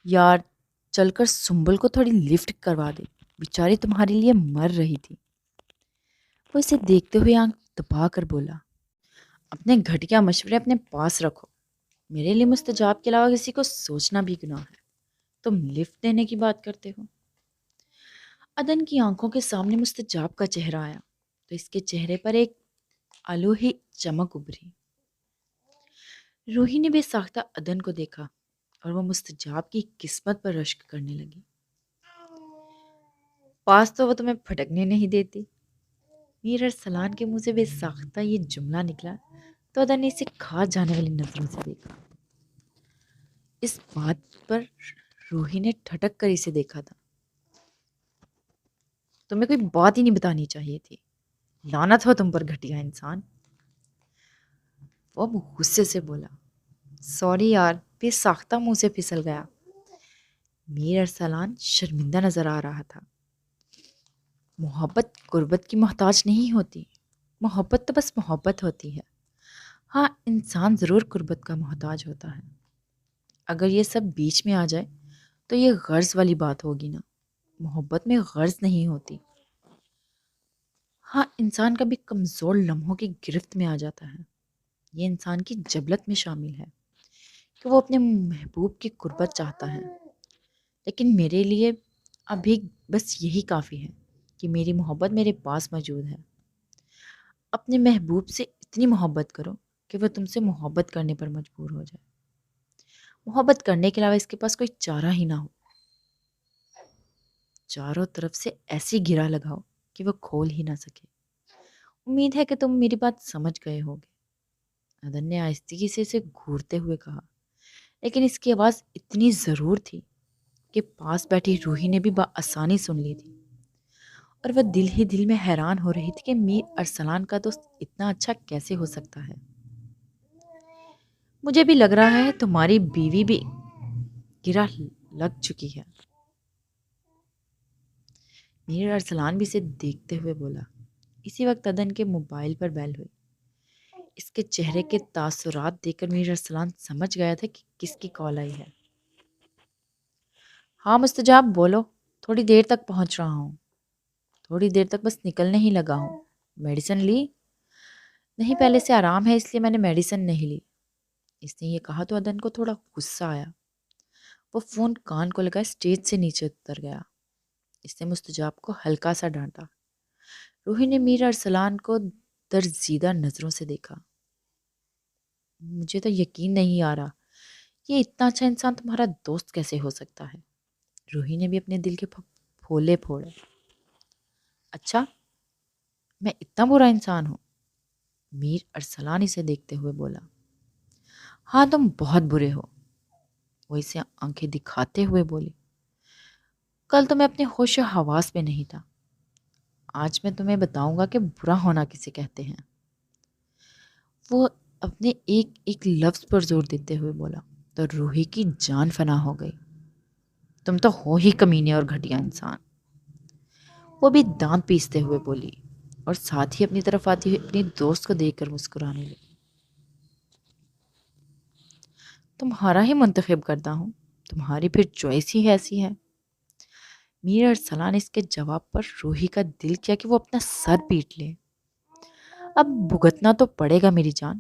یار چل کر سنبل کو تھوڑی لفٹ کروا دے، بیچاری تمہارے لیے مر رہی تھی۔ وہ اسے دیکھتے ہوئے آنکھ دبا کر بولا۔ اپنے گھٹیا مشورے اپنے پاس رکھو، میرے لیے مستجاب کے علاوہ کسی کو سوچنا بھی گناہ ہے۔ تم لفٹ دینے کی بات کرتے ہو؟ ادن کی آنکھوں کے سامنے مستجاب کا چہرہ آیا تو اس کے چہرے پر ایک الوہی چمک ابھری۔ روحی نے بے ساختہ ادن کو دیکھا اور وہ مستجاب کی قسمت پر رشک کرنے لگی۔ پاس تو وہ تمہیں پھٹکنے نہیں دیتی۔ میر ارسلان کے منہ سے بے ساختہ یہ جملہ نکلا تو ادن نے اسے کھا جانے والی نظروں سے دیکھا۔ اس بات پر روحی نے ٹھٹک کر اسے دیکھا تھا۔ تمہیں کوئی بات ہی نہیں بتانی چاہیے تھی، لعنت ہو تم پر گھٹیا انسان۔ وہ اب غصے سے بولا، سوری یار، بے ساختہ منہ سے پھسل گیا۔ میر ارسلان شرمندہ نظر آ رہا تھا۔ محبت قربت کی محتاج نہیں ہوتی، محبت تو بس محبت ہوتی ہے۔ ہاں، انسان ضرور قربت کا محتاج ہوتا ہے۔ اگر یہ سب بیچ میں آ جائے تو یہ غرض والی بات ہوگی نا، محبت میں غرض نہیں ہوتی۔ ہاں، انسان کبھی کمزور لمحوں کی گرفت میں آ جاتا ہے، یہ انسان کی جبلت میں شامل ہے کہ وہ اپنے محبوب کی قربت چاہتا ہے، لیکن میرے لیے ابھی بس یہی کافی ہے کہ میری محبت میرے پاس موجود ہے۔ اپنے محبوب سے اتنی محبت کرو کہ وہ تم سے محبت کرنے پر مجبور ہو جائے، محبت کرنے کے علاوہ اس کے پاس کوئی چارہ ہی نہ ہو۔ چاروں طرف سے ایسی گرا لگاؤ کہ وہ کھول ہی نہ سکے۔ امید ہے کہ تم میری بات سمجھ گئے ہوگے، ادن نے آہستگی سے اسے گھورتے ہوئے کہا، لیکن اس کی آواز اتنی ضرور تھی کہ پاس بیٹھی روحی نے بھی بآسانی سن لی تھی، اور وہ دل ہی دل میں حیران ہو رہی تھی کہ میر ارسلان کا دوست اتنا اچھا کیسے ہو سکتا ہے۔ مجھے بھی لگ رہا ہے تمہاری بیوی بھی گرا لگ چکی ہے۔ میر ارسلان بھی اسے دیکھتے ہوئے بولا۔ اسی وقت ادن کے موبائل پر بیل ہوئی۔ اس کے چہرے کے تاثرات دیکھ کر میر ارسلان سمجھ گیا تھا کہ کس کی کال آئی ہے۔ ہاں مستجاب، بولو، تھوڑی دیر تک پہنچ رہا ہوں، تھوڑی دیر تک بس نکلنے ہی لگا ہوں۔ میڈیسن لی؟ نہیں، پہلے سے آرام ہے اس لیے میں نے میڈیسن نہیں لی۔ اس نے یہ کہا تو ادن کو تھوڑا غصہ آیا۔ وہ فون کان کو لگا اسٹیج سے نیچے اتر گیا۔ اس نے مستجاب کو ہلکا سا ڈانٹا۔ روحی نے میر ارسلان کو درزیدہ نظروں سے دیکھا۔ مجھے تو یقین نہیں آ رہا، یہ اتنا اچھا انسان تمہارا دوست کیسے ہو سکتا ہے؟ روحی نے بھی اپنے دل کے پھولے پھوڑے۔ اچھا، میں اتنا برا انسان ہوں؟ میر ارسلان اسے دیکھتے ہوئے بولا۔ ہاں، تم بہت برے ہو، وہ اسے آنکھیں دکھاتے ہوئے بولی۔ کل تو میں اپنے ہوش و حواس میں نہیں تھا، آج میں تمہیں بتاؤں گا کہ برا ہونا کسے کہتے ہیں۔ وہ اپنے ایک ایک لفظ پر زور دیتے ہوئے بولا تو روحی کی جان فنا ہو گئی۔ تم تو ہو ہی کمینے اور گھٹیا انسان، وہ بھی دانت پیستے ہوئے بولی، اور ساتھ ہی اپنی طرف آتی ہوئی اپنی دوست کو دیکھ کر مسکرانے لگی۔ تمہارا ہی منتخب کرتا ہوں، تمہاری پھر چوائس ہی ایسی ہے۔ میر ارسلان اس کے جواب پر روحی کا دل کیا کہ وہ اپنا سر پیٹ لے۔ اب بھگتنا تو پڑے گا میری جان،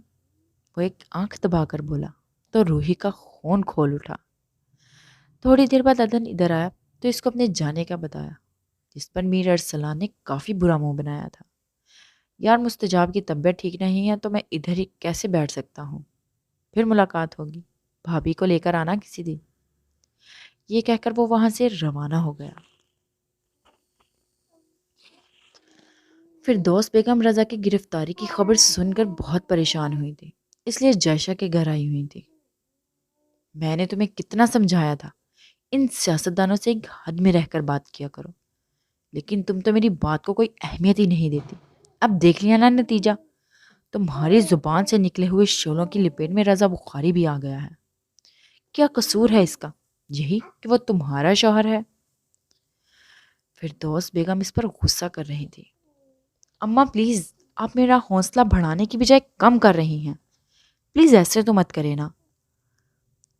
وہ ایک آنکھ دبا کر بولا تو روحی کا خون کھول اٹھا۔ تھوڑی دیر بعد ادن ادھر آیا تو اس کو اپنے جانے کا بتایا، جس پر میر ارسلان نے کافی برا منہ بنایا تھا۔ یار، مستجاب کی طبیعت ٹھیک نہیں ہے تو میں ادھر ہی کیسے بیٹھ سکتا ہوں، پھر ملاقات ہوگی، بھابھی کو لے کر آنا کسی دن۔ یہ کہہ کر وہ وہاں سے روانہ ہو گیا۔ فردوس بیگم رضا کی گرفتاری کی خبر سن کر بہت پریشان ہوئی تھی، اس لیے جائشہ کے گھر آئی ہوئی تھی۔ میں نے تمہیں کتنا سمجھایا تھا ان سیاستدانوں سے ایک حد میں رہ کر بات کیا کرو، لیکن تم تو میری بات کو کوئی اہمیت ہی نہیں دیتی۔ اب دیکھ لیا نا نتیجہ، تمہاری زبان سے نکلے ہوئے شعلوں کی لپیٹ میں رضا بخاری بھی آ گیا ہے۔ کیا قصور ہے اس کا؟ یہی کہ وہ تمہارا شوہر ہے۔ فردوس بیگم اس پر غصہ کر رہی تھی۔ اماں پلیز، آپ میرا حوصلہ بڑھانے کی بجائے کم کر رہی ہیں، پلیز ایسے تو مت کرے نا۔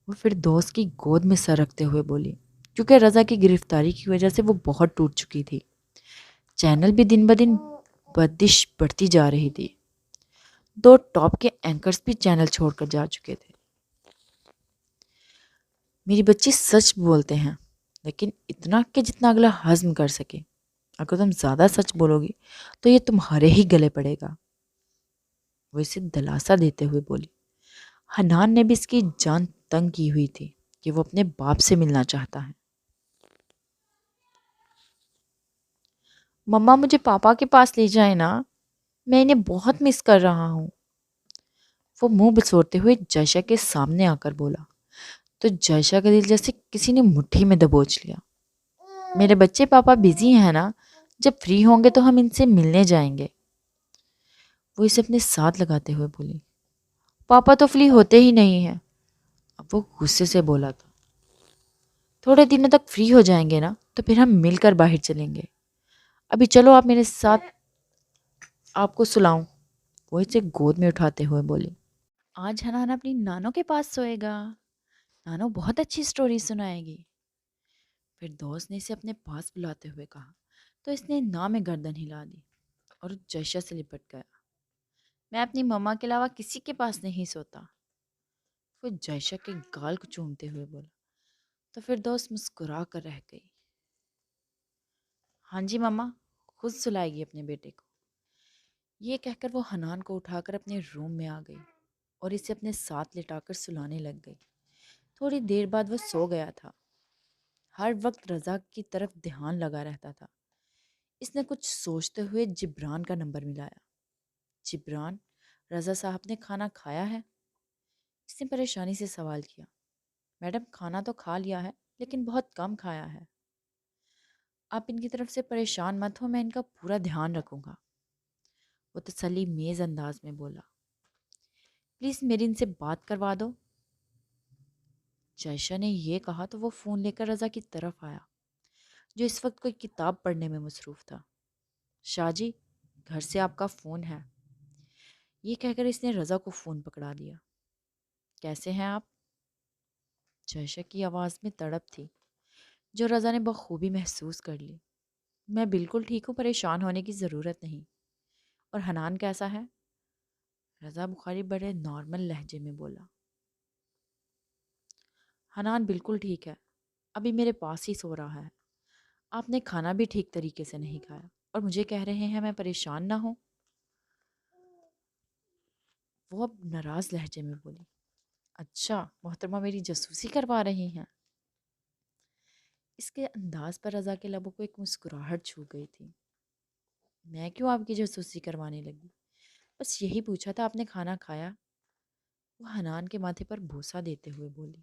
وہ فردوس کی گود میں سر رکھتے ہوئے بولی، کیونکہ رضا کی گرفتاری کی وجہ سے وہ بہت ٹوٹ چکی تھی۔ چینل بھی دن بدن بدش بڑھتی جا رہی تھی، 2 ٹاپ کے اینکرز بھی چینل چھوڑ کر جا چکے تھے۔ میری بچی سچ بولتے ہیں، لیکن اتنا کہ جتنا اگلا ہضم کر سکے۔ اگر تم زیادہ سچ بولو گی تو یہ تمہارے ہی گلے پڑے گا، وہ اسے دلاسا دیتے ہوئے بولی۔ حنان نے بھی اس کی جان تنگ کی ہوئی تھی کہ وہ اپنے باپ سے ملنا چاہتا ہے۔ مما مجھے پاپا کے پاس لے جائیں نا، میں انہیں بہت مس کر رہا ہوں، وہ منہ بسوڑتے ہوئے جائشہ کے سامنے آ کر بولا۔ تو جائشہ کا دل جیسے کسی نے مٹھی میں دبوچ لیا۔ میرے بچے، پاپا بزی ہیں نا، جب فری ہوں گے تو ہم ان سے ملنے جائیں گے، وہ اسے اپنے ساتھ لگاتے ہوئے بولی۔ پاپا تو فری ہوتے ہی نہیں ہیں، اب وہ غصے سے بولا تھا۔ تھوڑے دنوں تک فری ہو جائیں گے نا تو پھر ہم مل کر باہر چلیں گے، ابھی چلو آپ میرے ساتھ، آپ کو سلاؤں، وہ اسے گود میں اٹھاتے ہوئے بولی۔ آج حنان اپنی نانو کے پاس سوئے گا، نانو بہت اچھی سٹوری سنائے گی۔ پھر دوست نے اسے اپنے پاس بلاتے ہوئے کہا تو اس نے ناں میں گردن ہلا دی اور جائشہ سے لپٹ گیا۔ میں اپنی مما کے علاوہ کسی کے پاس نہیں سوتا، وہ جائشہ کے گال کو چومتے ہوئے بولا۔ تو پھر دوست مسکرا کر رہ گئی۔ ہاں جی مما، خود سلائے گی اپنے بیٹے کو، یہ کہہ کر وہ حنان کو اٹھا کر اپنے روم میں آ گئی اور اسے اپنے ساتھ لٹا کر سلانے لگ گئی۔ تھوڑی دیر بعد وہ سو گیا تھا۔ ہر وقت رضا کی طرف دھیان لگا رہتا تھا۔ اس نے کچھ سوچتے ہوئے جبران کا نمبر ملایا۔ جبران، رضا صاحب نے کھانا کھایا ہے؟ اس نے پریشانی سے سوال کیا۔ میڈم، کھانا تو کھا لیا ہے لیکن بہت کم کھایا ہے۔ آپ ان کی طرف سے پریشان مت ہو، میں ان کا پورا دھیان رکھوں گا، وہ تسلی میز انداز میں بولا۔ پلیز میری ان سے بات کروا دو۔ جائشہ نے یہ کہا تو وہ فون لے کر رضا کی طرف آیا جو اس وقت کوئی کتاب پڑھنے میں مصروف تھا۔ شاہ جی، گھر سے آپ کا فون ہے، یہ کہہ کر اس نے رضا کو فون پکڑا دیا۔ کیسے ہیں آپ؟ جائشہ کی آواز میں تڑپ تھی جو رضا نے بخوبی محسوس کر لی۔ میں بالکل ٹھیک ہوں، پریشان ہونے کی ضرورت نہیں۔ اور حنان کیسا ہے؟ رضا بخاری بڑے نارمل لہجے میں بولا۔ حنان بالکل ٹھیک ہے، ابھی میرے پاس ہی سو رہا ہے۔ آپ نے کھانا بھی ٹھیک طریقے سے نہیں کھایا اور مجھے کہہ رہے ہیں میں پریشان نہ ہوں، وہ اب ناراض لہجے میں بولی۔ اچھا، محترمہ میری جاسوسی کروا رہی ہیں؟ اس کے انداز پر رضا کے لبوں کو ایک مسکراہٹ چھو گئی تھی۔ میں کیوں آپ کی جاسوسی کروانے لگی؟ بس یہی پوچھا تھا، آپ نے کھانا کھایا؟ وہ حنان کے ماتھے پر بوسہ دیتے ہوئے بولی۔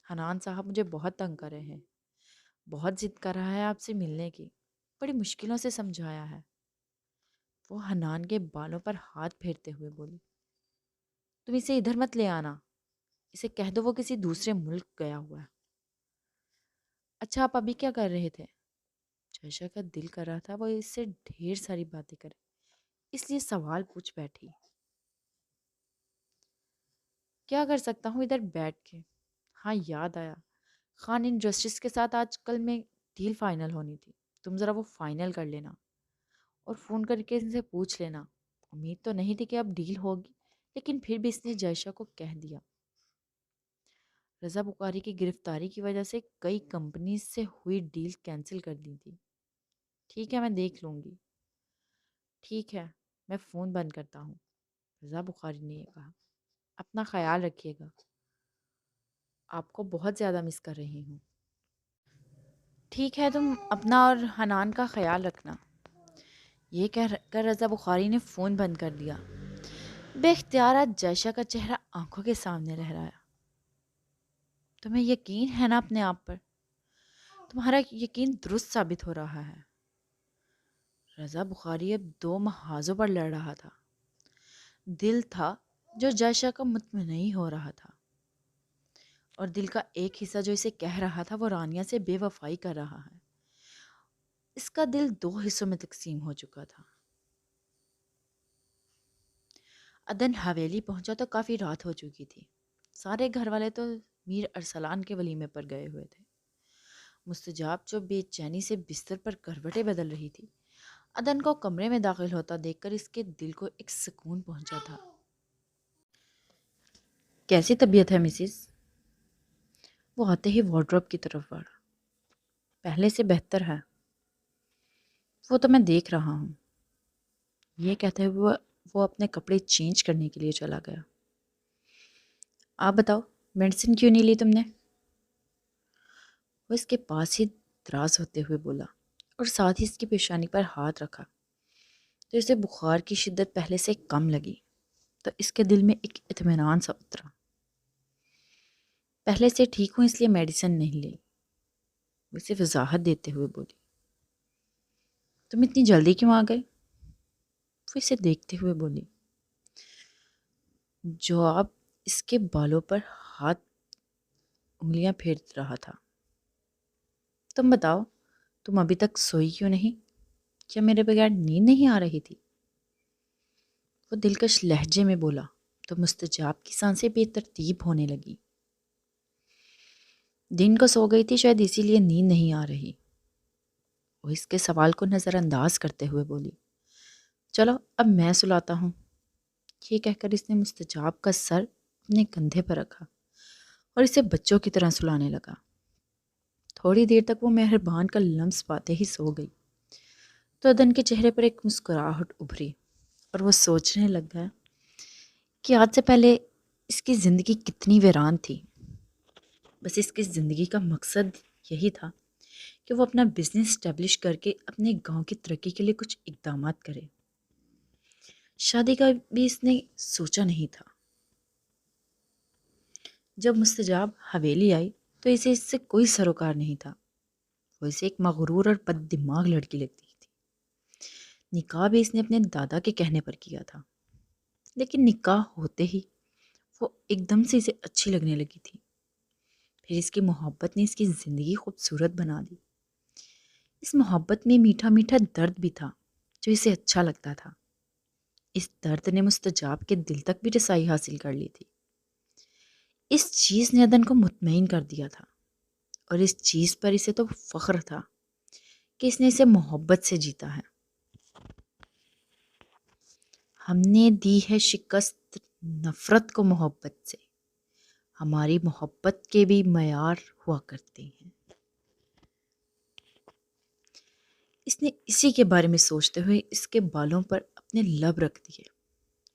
حنان صاحب مجھے بہت تنگ کر رہے ہیں، بہت ضد کر رہا ہے آپ سے ملنے کی، بڑی مشکلوں سے سمجھایا ہے، وہ حنان کے بالوں پر ہاتھ پھیرتے ہوئے بولی۔ تم اسے ادھر مت لے آنا، اسے کہہ دو وہ کسی دوسرے ملک گیا ہوا ہے۔ اچھا، آپ ابھی کیا کر رہے تھے؟ جائشہ کا دل کر رہا تھا وہ اس سے ڈھیر ساری باتیں کرے، اس لیے سوال پوچھ بیٹھی۔ کیا کر سکتا ہوں ادھر بیٹھ کے؟ ہاں یاد آیا، خان انڈسٹریز کے ساتھ آج کل میں ڈیل فائنل ہونی تھی، تم ذرا وہ فائنل کر لینا اور فون کر کے ان سے پوچھ لینا۔ امید تو نہیں تھی کہ اب ڈیل ہوگی، لیکن پھر بھی اس نے جائشہ کو کہہ دیا۔ رضا بخاری کی گرفتاری کی وجہ سے کئی کمپنیز سے ہوئی ڈیل کینسل کر دی تھی۔ ٹھیک ہے، میں دیکھ لوں گی۔ ٹھیک ہے، میں فون بند کرتا ہوں، رضا بخاری نے یہ کہا۔ اپنا خیال رکھیے گا، آپ کو بہت زیادہ مس کر رہی ہوں۔ ٹھیک ہے، تم اپنا اور حنان کا خیال رکھنا، یہ کہہ کر رضا بخاری نے فون بند کر دیا۔ بے اختیارات جائشہ کا چہرہ آنکھوں کے سامنے لہرایا۔ تمہیں یقین ہے نا اپنے آپ پر؟ تمہارا یقین درست ثابت ہو رہا ہے۔ رضا بخاری اب دو محاذوں پر لڑ رہا تھا۔ دل تھا جو جائشہ کا مطمئن ہو رہا تھا، اور دل کا ایک حصہ جو اسے کہہ رہا تھا وہ رانیہ سے بے وفائی کر رہا ہے۔ اس کا دل دو حصوں میں تقسیم ہو چکا تھا۔ عدن حویلی پہنچا تو کافی رات ہو چکی تھی۔ سارے گھر والے تو میر ارسلان کے ولیمے پر گئے ہوئے تھے۔ مستجاب جو بے چینی سے بستر پر کروٹیں بدل رہی تھی، عدن کو کمرے میں داخل ہوتا دیکھ کر اس کے دل کو ایک سکون پہنچا تھا۔ کیسی طبیعت ہے مسز؟ وہ آتے ہی وارڈروب کی طرف بڑھا۔ پہلے سے بہتر ہے، وہ تو میں دیکھ رہا ہوں، یہ کہتے ہوئے وہ اپنے کپڑے چینج کرنے کے لیے چلا گیا۔ آپ بتاؤ، میڈیسن کیوں نہیں لی تم نے؟ وہ اس کے پاس ہی دراز ہوتے ہوئے بولا اور ساتھ ہی اس کی پیشانی پر ہاتھ رکھا تو اسے بخار کی شدت پہلے سے کم لگی، تو اس کے دل میں ایک اطمینان سا اترا۔ پہلے سے ٹھیک ہوں اس لیے میڈیسن نہیں لی، وہ اسے وضاحت دیتے ہوئے بولی۔ تم اتنی جلدی کیوں آ گئے؟ وہ اسے دیکھتے ہوئے بولی۔ جواب اس کے بالوں پر ہاتھ انگلیاں پھیر رہا تھا۔ تم بتاؤ، تم ابھی تک سوئی کیوں نہیں؟ کیا میرے بغیر نیند نہیں آ رہی تھی؟ وہ دلکش لہجے میں بولا تو مستجاب کی سانسیں بے ترتیب ہونے لگی۔ دن کو سو گئی تھی شاید اسی لیے نیند نہیں آ رہی، وہ اس کے سوال کو نظر انداز کرتے ہوئے بولی۔ چلو اب میں سلاتا ہوں۔ یہ کہہ کر اس نے مستجاب کا سر اپنے کندھے پر رکھا اور اسے بچوں کی طرح سلانے لگا۔ تھوڑی دیر تک وہ مہربان کا لمس پاتے ہی سو گئی تو ادن کے چہرے پر ایک مسکراہٹ ابھری اور وہ سوچنے لگ گیا کہ آج سے پہلے اس کی زندگی کتنی ویران تھی۔ بس اس کی زندگی کا مقصد یہی تھا کہ وہ اپنا بزنس اسٹیبلش کر کے اپنے گاؤں کی ترقی کے لیے کچھ اقدامات کرے۔ شادی کا بھی اس نے سوچا نہیں تھا۔ جب مستجاب حویلی آئی تو اسے اس سے کوئی سروکار نہیں تھا، وہ اسے ایک مغرور اور بد دماغ لڑکی لگتی تھی۔ نکاح بھی اس نے اپنے دادا کے کہنے پر کیا تھا، لیکن نکاح ہوتے ہی وہ ایک دم سے اسے اچھی لگنے لگی تھی۔ پھر اس کی محبت نے اس کی زندگی خوبصورت بنا دی۔ اس محبت میں میٹھا میٹھا درد بھی تھا جو اسے اچھا لگتا تھا۔ اس درد نے مستجاب کے دل تک بھی رسائی حاصل کر لی تھی۔ اس چیز نے ادن کو مطمئن کر دیا تھا اور اس چیز پر اسے تو فخر تھا کہ اس نے اسے محبت سے جیتا ہے۔ ہم نے دی ہے شکست نفرت کو محبت سے، ہماری محبت کے بھی معیار ہوا کرتے ہیں۔ اس نے اسی کے بارے میں سوچتے ہوئے اس کے بالوں پر اپنے لب رکھ دیے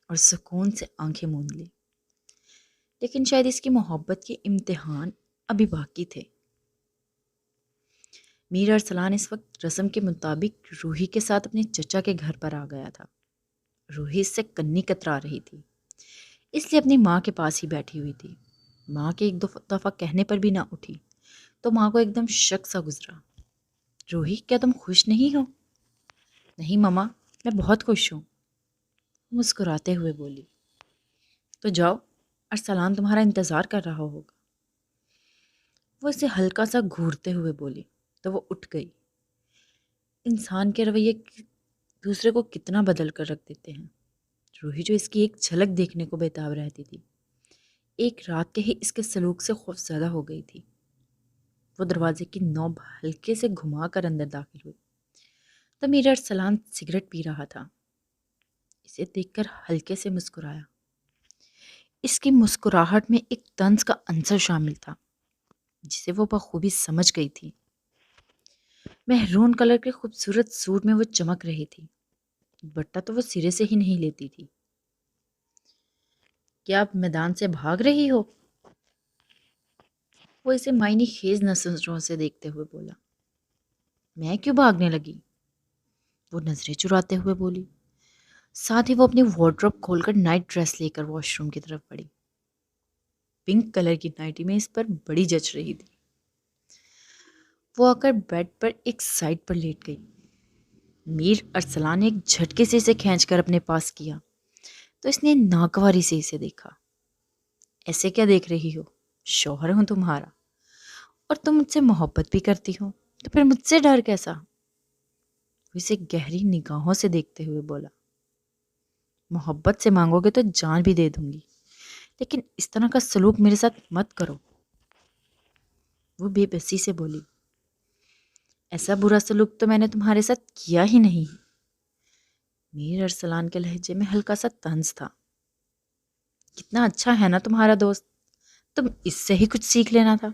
اور سکون سے آنکھیں موند لی، لیکن شاید اس کی محبت کے امتحان ابھی باقی تھے۔ میر ارسلان اس وقت رسم کے مطابق روحی کے ساتھ اپنے چچا کے گھر پر آ گیا تھا۔ روحی اس سے کنی کترا رہی تھی، اس لیے اپنی ماں کے پاس ہی بیٹھی ہوئی تھی۔ ماں کے ایک دو دفعہ کہنے پر بھی نہ اٹھی تو ماں کو ایک دم شک سا گزرا۔ روحی کیا تم خوش نہیں ہو؟ نہیں ماما، میں بہت خوش ہوں، مسکراتے ہوئے بولی۔ تو جاؤ، ارسلان تمہارا انتظار کر رہا ہوگا۔ وہ اسے ہلکا سا گھورتے ہوئے بولی تو وہ اٹھ گئی۔ انسان کے رویے دوسرے کو کتنا بدل کر رکھ دیتے ہیں۔ روحی جو اس کی ایک جھلک دیکھنے کو بےتاب رہتی تھی، ایک رات کے ہی اس کے سلوک سے خوفزدہ ہو گئی تھی۔ وہ دروازے کی نوب ہلکے سے گھما کر اندر داخل ہوئی تو میر ارسلان سگریٹ پی رہا تھا۔ اسے دیکھ کر ہلکے سے مسکرایا۔ اس کی مسکراہٹ میں ایک طنز کا عنصر شامل تھا جسے وہ بخوبی سمجھ گئی تھی۔ مہرون کلر کے خوبصورت سوٹ میں وہ چمک رہی تھی، بٹا تو وہ سرے سے ہی نہیں لیتی تھی۔ کیا آپ میدان سے بھاگ رہی ہو؟ وہ اسے معنی خیز نظروں سے دیکھتے ہوئے بولا۔ میں کیوں بھاگنے لگی؟ وہ نظریں چراتے ہوئے بولی۔ ساتھ ہی وہ اپنی وارڈروب کھول کر نائٹ ڈریس لے کر واش روم کی طرف بڑھی۔ پنک کلر کی نائٹی میں اس پر بڑی جچ رہی تھی۔ وہ آ کر بیڈ پر ایک سائڈ پر لیٹ گئی۔ میر ارسلان نے ایک جھٹکے سے اسے کھینچ کر اپنے پاس کیا تو اس نے ناگواری سے اسے دیکھا۔ ایسے کیا دیکھ رہی ہو؟ شوہر ہوں تمہارا، اور تم مجھ سے محبت بھی کرتی ہو، تو پھر مجھ سے ڈر کیسا؟ وہ اسے گہری نگاہوں سے دیکھتے ہوئے بولا۔ محبت سے مانگو گے تو جان بھی دے دوں گی، لیکن اس طرح کا سلوک میرے ساتھ مت کرو۔ وہ بے بسی سے بولی۔ ایسا برا سلوک تو میں نے تمہارے ساتھ کیا ہی نہیں۔ میر ارسلان کے لہجے میں ہلکا سا طنز تھا۔ کتنا اچھا ہے نا تمہارا دوست، تم اس سے ہی کچھ سیکھ لینا تھا۔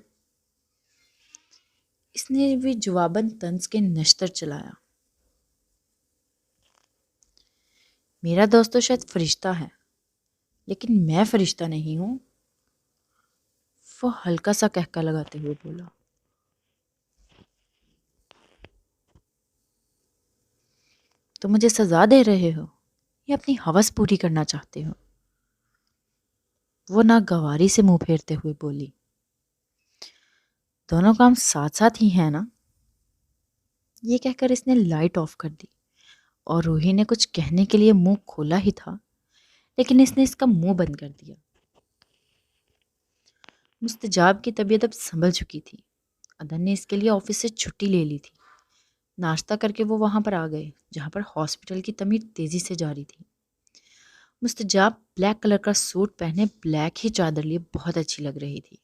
اس نے بھی جواباً طنز کے نشتر چلایا۔ میرا دوست تو شاید فرشتہ ہے، لیکن میں فرشتہ نہیں ہوں۔ وہ ہلکا سا کہکا لگاتے ہوئے بولا، تم مجھے سزا دے رہے ہو یا اپنی ہوس پوری کرنا چاہتے ہو؟ وہ ناگواری سے منہ پھیرتے ہوئے بولی، دونوں کام ساتھ ساتھ ہی ہیں نا؟ یہ کہہ کر اس نے لائٹ آف کر دی اور روحی نے کچھ کہنے کے لیے منہ کھولا ہی تھا، لیکن اس نے اس کا منہ بند کر دیا۔ مستجاب کی طبیعت اب سنبھل چکی تھی۔ عدن نے اس کے لیے آفس سے چھٹی لے لی تھی۔ ناشتہ کر کے وہ وہاں پر آ گئے جہاں پر ہاسپٹل کی تعمیر تیزی سے جاری تھی۔ مستجاب بلیک کلر کا سوٹ پہنے بلیک ہی چادر لیے بہت اچھی لگ رہی تھی،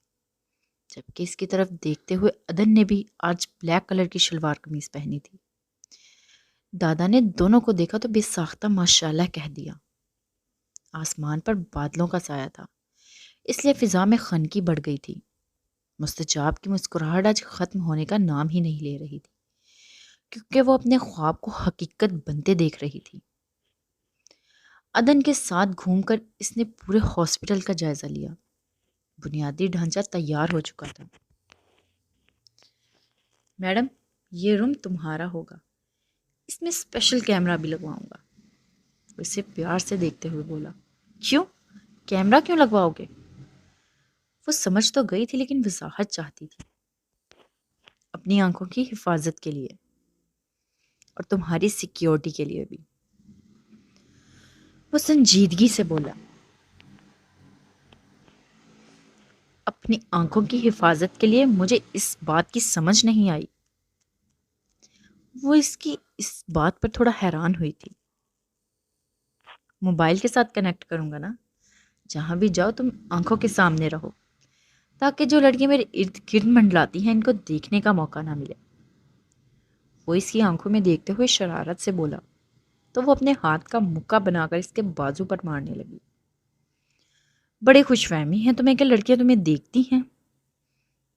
جبکہ اس کی طرف دیکھتے ہوئے عدن نے بھی آج بلیک کلر کی شلوار قمیض پہنی تھی۔ دادا نے دونوں کو دیکھا تو بے ساختہ ماشاءاللہ کہہ دیا۔ آسمان پر بادلوں کا سایہ تھا، اس لیے فضا میں خنکی بڑھ گئی تھی۔ مستجاب کی مسکراہٹ آج ختم ہونے کا نام ہی نہیں لے رہی تھی، کیونکہ وہ اپنے خواب کو حقیقت بنتے دیکھ رہی تھی۔ عدن کے ساتھ گھوم کر اس نے پورے ہاسپٹل کا جائزہ لیا۔ بنیادی ڈھانچہ تیار ہو چکا تھا۔ میڈم، یہ روم تمہارا ہوگا، اس میں اسپیشل کیمرہ بھی لگواؤں گا۔ وہ اسے پیار سے دیکھتے ہوئے بولا، کیوں؟ کیمرہ کیوں لگواؤ گے؟ وہ سمجھ تو گئی تھی لیکن وضاحت چاہتی تھی۔ اپنی آنکھوں کی حفاظت کے لیے اور تمہاری سیکیورٹی کے لیے بھی۔ وہ سنجیدگی سے بولا، اپنی آنکھوں کی حفاظت کے لیے؟ مجھے اس بات کی سمجھ نہیں آئی۔ وہ اس کی اس بات پر تھوڑا حیران ہوئی تھی۔ موبائل کے ساتھ کنیکٹ کروں گا نا، جہاں بھی جاؤ تم آنکھوں کے سامنے رہو، تاکہ جو لڑکیاں میرے ارد گرد منڈلاتی ہیں ان کو دیکھنے کا موقع نہ ملے۔ وہ اس کی آنکھوں میں دیکھتے ہوئے شرارت سے بولا تو وہ اپنے ہاتھ کا مکہ بنا کر اس کے بازو پر مارنے لگی۔ بڑے خوش فہمی ہیں تمہیں کہ لڑکیاں تمہیں دیکھتی ہیں؟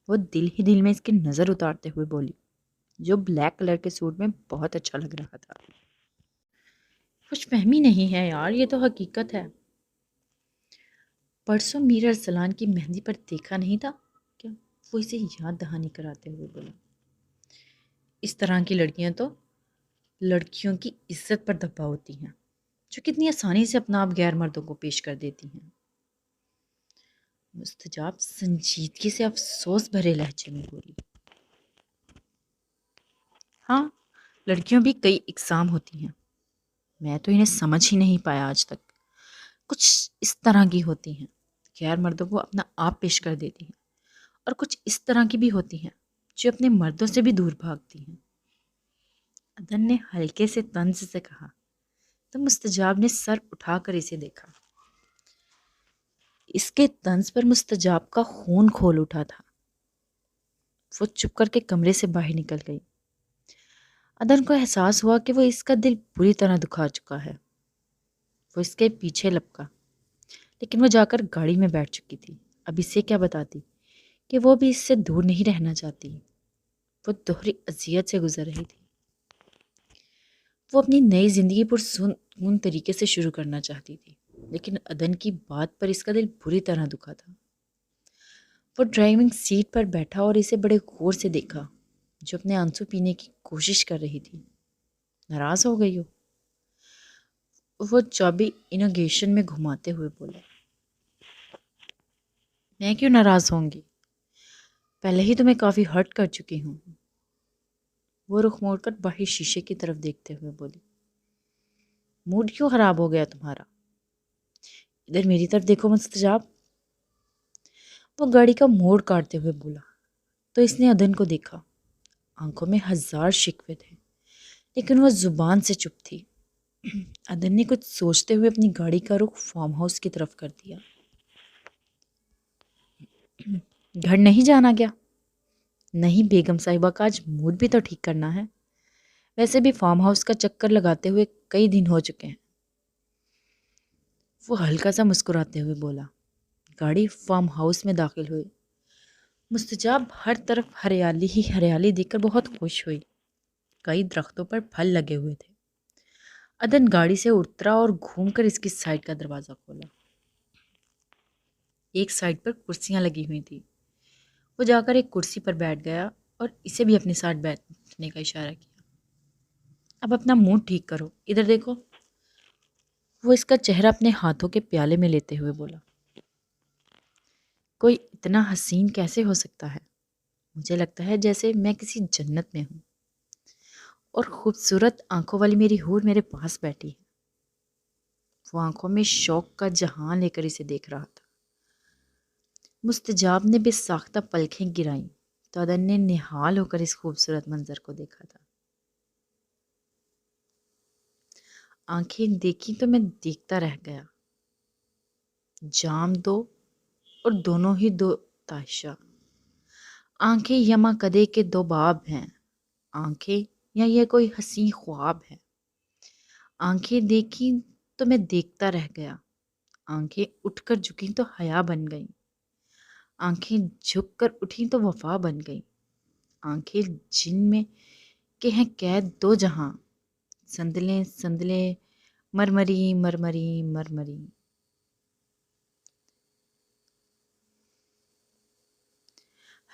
وہ دل ہی دل میں اس کی نظر اتارتے ہوئے بولی، جو بلیک کلر کے سوٹ میں بہت اچھا لگ رہا تھا۔ خوش فہمی نہیں ہے یار، یہ تو حقیقت ہے۔ پرسوں میر ارسلان کی مہندی پر دیکھا نہیں تھا کیا؟ وہ اسے یاد دہانی کراتے ہوئے بولا، اس طرح کی لڑکیاں تو لڑکیوں کی عزت پر دبا ہوتی ہیں، جو کتنی آسانی سے اپنا آپ غیر مردوں کو پیش کر دیتی ہیں۔ مستجاب سنجیدگی سے افسوس بھرے لہجے میں بولی، ہاں، لڑکیوں بھی کئی اقسام ہوتی ہیں، میں تو انہیں سمجھ ہی نہیں پایا آج تک۔ کچھ اس طرح کی ہوتی ہیں، غیر مردوں کو اپنا آپ پیش کر دیتی ہیں، اور کچھ اس طرح کی بھی ہوتی ہیں جو اپنے مردوں سے بھی دور بھاگتی ہیں۔ عدن نے ہلکے سے طنز سے کہا تو مستجاب نے سر اٹھا کر اسے دیکھا۔ اس کے طنز پر مستجاب کا خون کھول اٹھا تھا۔ وہ چپ کر کے کمرے سے باہر نکل گئی۔ عدن کو احساس ہوا کہ وہ اس کا دل بری طرح دکھا چکا ہے۔ وہ اس کے پیچھے لپکا، لیکن وہ جا کر گاڑی میں بیٹھ چکی تھی۔ اب اسے کیا بتاتی کہ وہ بھی اس سے دور نہیں رہنا چاہتی۔ وہ دوہری اذیت سے گزر رہی تھی۔ وہ اپنی نئی زندگی پرسکون طریقے سے شروع کرنا چاہتی تھی، لیکن عدن کی بات پر اس کا دل بری طرح دکھا تھا۔ وہ ڈرائیونگ سیٹ پر بیٹھا اور اسے بڑے غور سے دیکھا، جو اپنے آنسو پینے کی کوشش کر رہی تھی۔ ناراض ہو گئی ہو؟ وہ چابی انگیشن میں گھماتے ہوئے بولا، میں کیوں ناراض ہوں گی؟ پہلے ہی تو میں کافی ہرٹ کر چکی ہوں۔ وہ رخ موڑ کر باہر شیشے کی طرف دیکھتے ہوئے بولی، موڈ کیوں خراب ہو گیا تمہارا؟ ادھر میری طرف دیکھو مستجاب۔ وہ گاڑی کا موڑ کاٹتے ہوئے بولا تو اس نے عدن کو دیکھا۔ آنکھوں میں ہزار شکوے تھے، لیکن وہ زبان سے چپ تھی۔ عدن نے کچھ سوچتے ہوئے اپنی گاڑی کا رخ فارم ہاؤس کی طرف کر دیا۔ گھر نہیں جانا کیا؟ نہیں بیگم صاحبہ کا آج موڈ بھی تو ٹھیک کرنا ہے، ویسے بھی فارم ہاؤس کا چکر لگاتے ہوئے کئی دن ہو چکے ہیں۔ وہ ہلکا سا مسکراتے ہوئے بولا۔ گاڑی فارم ہاؤس میں داخل ہوئی۔ مستجاب ہر طرف ہریالی ہی ہریالی دیکھ کر بہت خوش ہوئی۔ کئی درختوں پر پھل لگے ہوئے تھے۔ عدن گاڑی سے اترا اور گھوم کر اس کی سائڈ کا دروازہ کھولا۔ ایک سائڈ پر کرسیاں لگی ہوئی تھی، وہ جا کر ایک کرسی پر بیٹھ گیا اور اسے بھی اپنے ساتھ بیٹھنے کا اشارہ کیا۔ اب اپنا موڈ ٹھیک کرو، ادھر دیکھو، وہ اس کا چہرہ اپنے ہاتھوں کے پیالے میں لیتے ہوئے بولا۔ کوئی اتنا حسین کیسے ہو سکتا ہے؟ مجھے لگتا ہے جیسے میں کسی جنت میں ہوں اور خوبصورت آنکھوں والی میری حور میرے پاس بیٹھی ہے۔ وہ آنکھوں میں شوق کا جہاں لے کر اسے دیکھ رہا تھا۔ مستجاب نے بے ساختہ پلکیں گرائیں تو عدن نے نہال ہو کر اس خوبصورت منظر کو دیکھا تھا۔ آنکھیں دیکھی تو میں دیکھتا رہ گیا۔ جام دو اور دونوں ہی دو تاشا۔ آنکھیں یما کدے کے دو باب ہیں، آنکھیں یا یہ کوئی حسین خواب ہے۔ آنکھیں دیکھی تو میں دیکھتا رہ گیا، آنکھیں اٹھ کر جھکیں تو حیا بن گئیں، آنکھیں جھک کر اٹھیں تو وفا بن گئیں۔ آنکھیں جن میں کہ ہیں قید دو جہاں، سندلیں سندلیں مرمری مرمری مرمری۔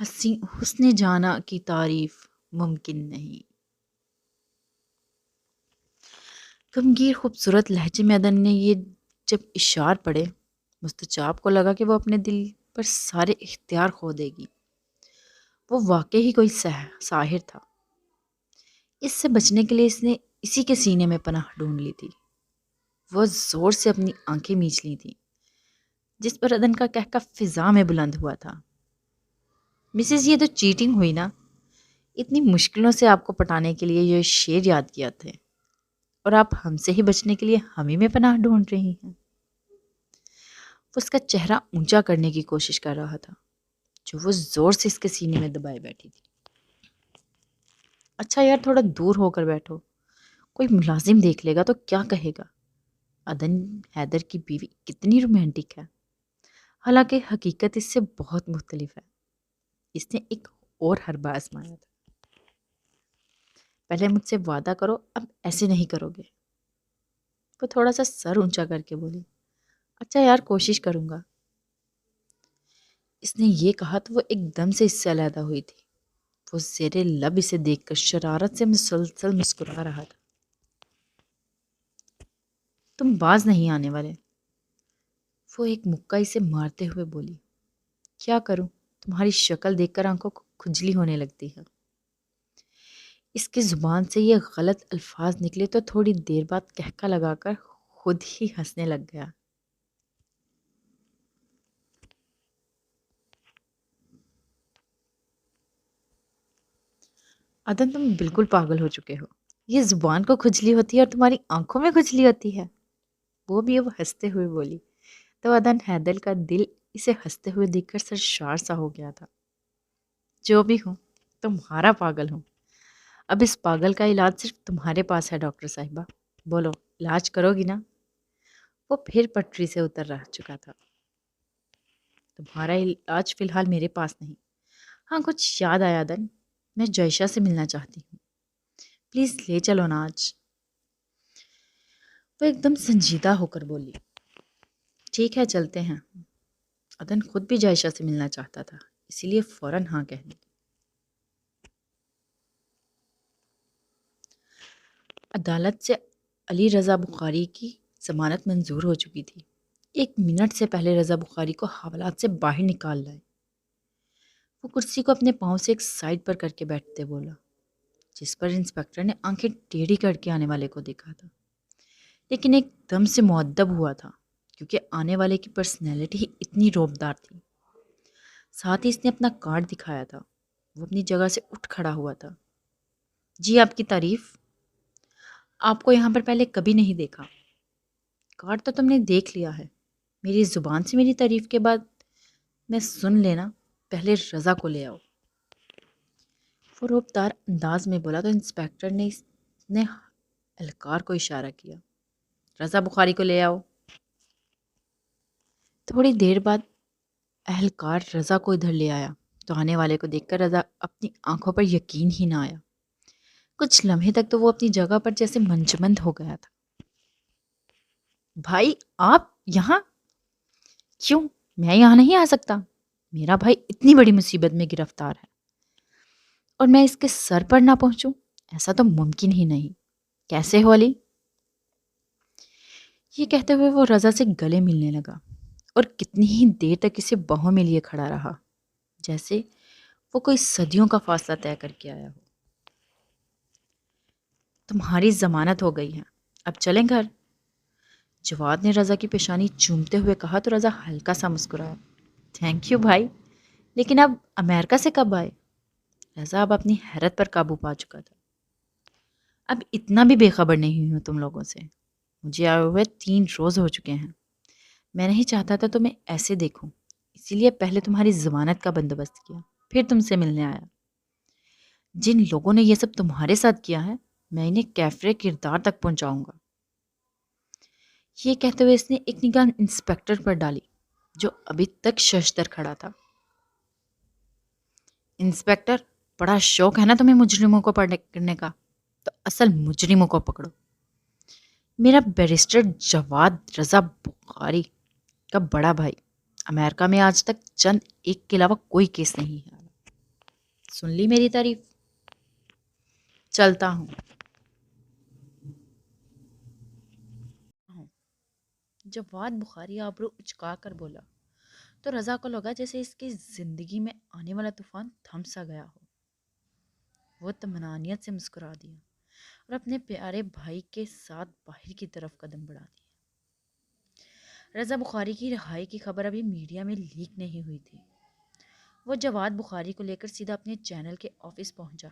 حسن جانا کی تعریف ممکن نہیں۔ غمگیر خوبصورت لہجے میں عدن نے یہ جب اشعار پڑھے، مستجاب کو لگا کہ وہ اپنے دل پر سارے اختیار کھو دے گی۔ وہ واقعی کوئی ساحر تھا۔ اس سے بچنے کے لیے اس نے اسی کے سینے میں پناہ ڈھونڈ لی تھی۔ وہ زور سے اپنی آنکھیں میچ لی تھیں، جس پر عدن کا کہکہ فضا میں بلند ہوا تھا۔ مسز، یہ تو چیٹنگ ہوئی نا؟ اتنی مشکلوں سے آپ کو پٹانے کے لیے یہ شعر یاد کیا تھے اور آپ ہم سے ہی بچنے کے لیے ہمیں میں پناہ ڈھونڈ رہی ہیں۔ وہ اس کا چہرہ اونچا کرنے کی کوشش کر رہا تھا جو وہ زور سے اس کے سینے میں دبائے بیٹھی تھی۔ اچھا یار، تھوڑا دور ہو کر بیٹھو، کوئی ملازم دیکھ لے گا تو کیا کہے گا؟ عدن حیدر کی بیوی کتنی رومانٹک ہے، حالانکہ حقیقت اس سے بہت مختلف ہے۔ اس نے ایک اور حربہ آزمایا تھا۔ پہلے مجھ سے وعدہ کرو اب ایسے نہیں کرو گے۔ وہ تھوڑا سا سر اونچا کر کے بولی۔ اچھا یار، کوشش کروں گا۔ اس نے یہ کہا تو وہ ایک دم سے اس سے علیحدہ ہوئی تھی۔ وہ زیر لب اسے دیکھ کر شرارت سے مسلسل مسکرا رہا تھا۔ تم باز نہیں آنے والے؟ وہ ایک مکہ اسے مارتے ہوئے بولی۔ کیا کروں، تمہاری شکل دیکھ کر آنکھوں کو کھجلی ہونے لگتی ہے۔ اس کی زبان سے یہ غلط الفاظ نکلے تو تھوڑی دیر بعد کہکا لگا کر خود ہی ہنسنے لگ گیا۔ عدن، تم بالکل پاگل ہو چکے ہو۔ یہ زبان کو کھجلی ہوتی ہے اور تمہاری آنکھوں میں کھجلی ہوتی ہے؟ وہ بھی اب ہنستے ہوئے بولی تو عدن حیدر کا دل اسے ہنستے ہوئے دیکھ کر سرشار سا ہو گیا تھا۔ جو بھی ہوں، تمہارا پاگل ہوں۔ اب اس پاگل کا علاج صرف تمہارے پاس ہے ڈاکٹر صاحبہ، بولو علاج کرو گی نا؟ وہ پھر پٹری سے اتر رہ چکا تھا۔ تمہارا علاج فی الحال میرے پاس نہیں۔ ہاں، کچھ یاد آیا عدن، میں جائشہ سے ملنا چاہتی ہوں، پلیز لے چلو نا آج۔ وہ ایک دم سنجیدہ ہو کر بولی۔ ٹھیک ہے، چلتے ہیں۔ عدن خود بھی جائشہ سے ملنا چاہتا تھا، اسی لیے فوراً ہاں کہہ دی۔ عدالت سے علی رضا بخاری کی ضمانت منظور ہو چکی تھی۔ 1 منٹ سے پہلے رضا بخاری کو حوالات سے باہر نکال لائے۔ وہ کرسی کو اپنے پاؤں سے ایک سائڈ پر کر کے بیٹھتے بولا، جس پر انسپکٹر نے آنکھیں ٹیڑھی کر کے آنے والے کو دیکھا تھا، لیکن ایک دم سے مؤدب ہوا تھا کیونکہ آنے والے کی پرسنالٹی ہی اتنی روبدار تھی۔ ساتھ ہی اس نے اپنا کارڈ دکھایا تھا۔ وہ اپنی جگہ سے اٹھ کھڑا ہوا تھا۔ جی، آپ کی تعریف؟ آپ کو یہاں پر پہلے کبھی نہیں دیکھا۔ کارڈ تو تم نے دیکھ لیا ہے، میری زبان سے میری تعریف کے بعد میں سن لینا، پہلے رضا کو لے آؤ۔ وہ روبدار انداز میں بولا تو انسپکٹر نے اہلکار کو اشارہ کیا، رضا بخاری کو لے آؤ۔ تھوڑی دیر بعد اہلکار رضا کو ادھر لے آیا تو آنے والے کو دیکھ کر رضا اپنی آنکھوں پر یقین ہی نہ آیا۔ کچھ لمحے تک تو وہ اپنی جگہ پر جیسے منجمد ہو گیا تھا۔ بھائی، آپ یہاں؟ کیوں، میں یہاں نہیں آ سکتا؟ میرا بھائی اتنی بڑی مصیبت میں گرفتار ہے اور میں اس کے سر پر نہ پہنچوں؟ ایسا تو ممکن ہی نہیں۔ کیسے ہو علی؟ یہ کہتے ہوئے وہ رضا سے گلے ملنے لگا اور کتنی ہی دیر تک اسے باہوں میں لیے کھڑا رہا، جیسے وہ کوئی صدیوں کا فاصلہ طے کر کے آیا ہو۔ تمہاری ضمانت ہو گئی ہے، اب چلیں گھر؟ جواد نے رضا کی پیشانی چومتے ہوئے کہا تو رضا ہلکا سا مسکرایا۔ تھینک یو بھائی، لیکن اب امریکہ سے کب آئے؟ رضا اب اپنی حیرت پر قابو پا چکا تھا۔ اب اتنا بھی بے خبر نہیں ہوں تم لوگوں سے، مجھے آئے ہوئے 3 روز ہو چکے ہیں۔ میں نہیں چاہتا تھا تمہیں ایسے دیکھوں، اسی لیے پہلے تمہاری ضمانت کا بندوبست کیا، پھر تم سے ملنے آیا۔ جن لوگوں نے یہ سب تمہارے ساتھ کیا ہے، میں انہیں کیفرے کردار تک پہنچاؤں گا۔ یہ کہتے ہوئے اس نے ایک نگاہ انسپکٹر پر ڈالی جو ابھی تک ششدر کھڑا تھا۔ انسپکٹر، بڑا شوق ہے نا تمہیں مجرموں کو پکڑنے کا، تو اصل مجرموں کو پکڑو۔ میرا بیرسٹر جواد رضا بخاری کا بڑا بھائی امریکہ میں آج تک چند ایک کے علاوہ کوئی کیس نہیں ہے۔ سن لی میری تعریف؟ چلتا ہوں۔ جواد بخاری آبرو اچکا کر بولا تو رضا کو لگا جیسے اس کی زندگی میں آنے والا طوفان تھم سا گیا ہو۔ وہ طمانینت سے مسکرا دیا اور اپنے پیارے بھائی کے ساتھ باہر کی طرف قدم بڑھا دیا۔ رضا بخاری کی رہائی کی خبر ابھی میڈیا میں لیک نہیں ہوئی تھی۔ وہ جواد بخاری کو لے کر سیدھا اپنے چینل کے آفس پہنچا،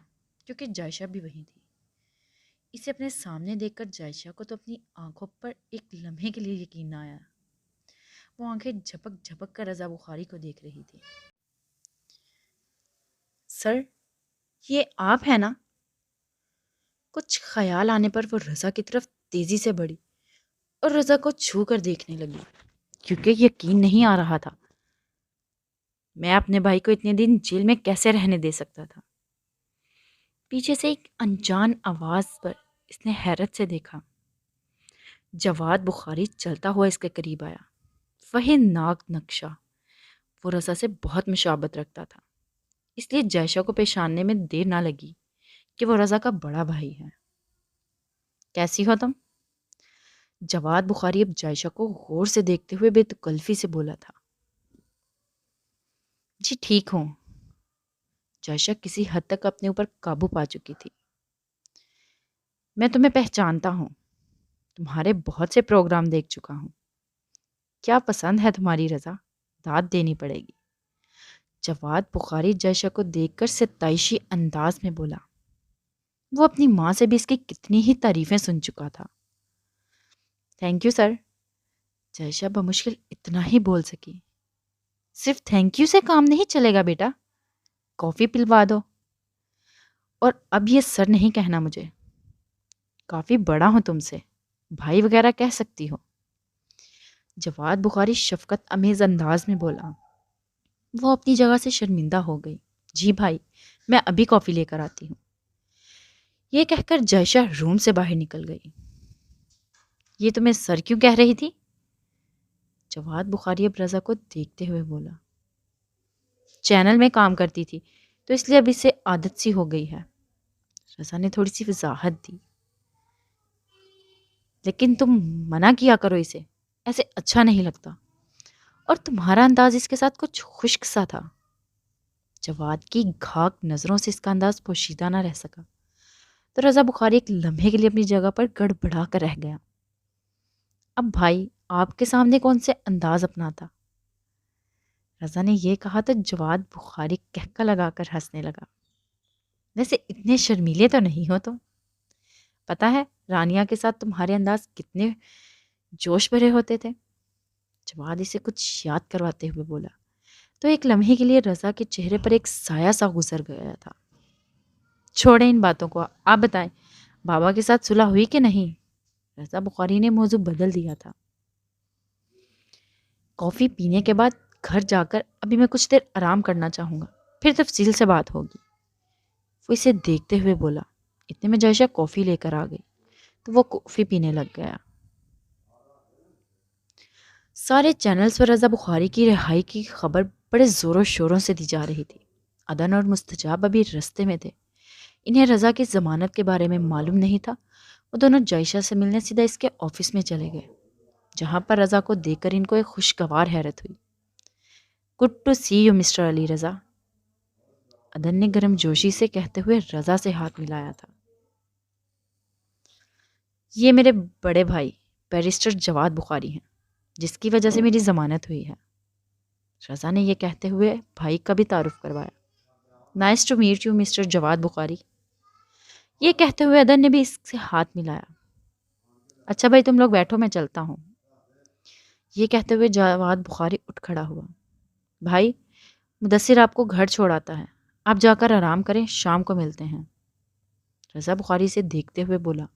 کیونکہ جائشہ بھی وہیں تھی۔ اسے اپنے سامنے دیکھ کر جائشہ کو تو اپنی آنکھوں پر ایک لمحے کے لیے یقین نہ آیا۔ وہ آنکھیں جھپک جھپک کر رضا بخاری کو دیکھ رہی تھی۔ سر، یہ آپ ہے نا؟ کچھ خیال آنے پر وہ رضا کی طرف تیزی سے بڑھی اور رضا کو چھو کر دیکھنے لگی، کیونکہ یقین نہیں آ رہا تھا۔ میں اپنے بھائی کو اتنے دن جیل میں کیسے رہنے دے سکتا تھا؟ پیچھے سے ایک انجان آواز پر اس نے حیرت سے دیکھا۔ جواد بخاری چلتا ہوا اس کے قریب آیا۔ وہی ناک نقشہ، وہ رضا سے بہت مشابہت رکھتا تھا، اس لیے جائشہ کو پہچاننے میں دیر نہ لگی کہ وہ رضا کا بڑا بھائی ہے۔ کیسی ہو تم؟ جواد بخاری اب جائشہ کو غور سے دیکھتے ہوئے بے تکلفی سے بولا تھا۔ جی ٹھیک ہوں۔ جائشہ کسی حد تک اپنے اوپر قابو پا چکی تھی۔ میں تمہیں پہچانتا ہوں، تمہارے بہت سے پروگرام دیکھ چکا ہوں۔ کیا پسند ہے تمہاری رضا؟ داد دینی پڑے گی۔ جواد بخاری جائشہ کو دیکھ کر ستائشی انداز میں بولا۔ وہ اپنی ماں سے بھی اس کی کتنی ہی تعریفیں سن چکا تھا۔ Thank you sir. جائشہ بمشکل اتنا ہی بول سکی۔ صرف تھینک یو سے کام نہیں چلے گا بیٹا، کافی پلوا دو۔ اور اب یہ سر نہیں کہنا مجھے، کافی بڑا ہوں تم سے، بھائی وغیرہ کہہ سکتی ہو۔ جواد بخاری شفقت امیز انداز میں بولا۔ وہ اپنی جگہ سے شرمندہ ہو گئی۔ جی بھائی، میں ابھی کافی لے کر آتی ہوں۔ یہ کہہ کر جائشہ روم سے باہر نکل گئی۔ یہ تمہیں سر کیوں کہہ رہی تھی؟ جواد بخاری اب رضا کو دیکھتے ہوئے بولا۔ چینل میں کام کرتی تھی تو اس لیے اب اسے عادت سی ہو گئی ہے۔ رضا نے تھوڑی سی وضاحت دی۔ لیکن تم منع کیا کرو اسے، ایسے اچھا نہیں لگتا، اور تمہارا انداز اس کے ساتھ کچھ خشک سا تھا۔ جواد کی گھاگ نظروں سے اس کا انداز پوشیدہ نہ رہ سکا تو رضا بخاری ایک لمحے کے لیے اپنی جگہ پر گڑبڑا کر رہ گیا۔ اب بھائی آپ کے سامنے کون سے انداز اپناتا؟ رضا نے یہ کہا تو جواد بخاری کہکا لگا کر ہنسنے لگا۔ ویسے اتنے شرمیلے تو نہیں ہو تم، پتا ہے رانیہ کے ساتھ تمہارے انداز کتنے جوش بھرے ہوتے تھے۔ جواد اسے کچھ یاد کرواتے ہوئے بولا تو ایک لمحے کے لیے رضا کے چہرے پر ایک سایہ سا گزر گیا تھا۔ چھوڑیں ان باتوں کو، آپ بتائیں بابا کے ساتھ صلح ہوئی کہ نہیں؟ رضا بخاری نے موضوع بدل دیا تھا۔ کافی پینے کے بعد گھر جا کر ابھی میں کچھ دیر آرام کرنا چاہوں گا، پھر تفصیل سے بات ہوگی۔ وہ اسے دیکھتے ہوئے بولا۔ اتنے میں جائشہ کافی لے کر آ گئی تو وہ کافی پینے لگ گیا۔ سارے چینلز پر رضا بخاری کی رہائی کی خبر بڑے زور و شوروں سے دی جا رہی تھی۔ عدن اور مستجاب ابھی رستے میں تھے۔ انہیں رضا کی ضمانت کے بارے میں معلوم نہیں تھا۔ وہ دونوں جائشہ سے ملنے سیدھا اس کے آفس میں چلے گئے، جہاں پر رضا کو دیکھ کر ان کو ایک خوشگوار حیرت ہوئی۔ Good to see you mister Ali Raza, Adan نے گرم جوشی سے کہتے ہوئے رضا سے ہاتھ ملایا تھا۔ یہ میرے بڑے بھائی بیرسٹر جواد بخاری ہیں، جس کی وجہ سے میری ضمانت ہوئی ہے۔ رضا نے یہ کہتے ہوئے بھائی کا بھی تعارف کروایا۔ Nice to meet you mister Jawad Bukhari. یہ کہتے ہوئے عدن نے بھی اس سے ہاتھ ملایا۔ اچھا بھائی تم لوگ بیٹھو، میں چلتا ہوں۔ یہ کہتے ہوئے جواد بخاری اٹھ کھڑا ہوا۔ بھائی مدثر آپ کو گھر چھوڑ آتا ہے، آپ جا کر آرام کریں، شام کو ملتے ہیں۔ رضا بخاری سے دیکھتے ہوئے بولا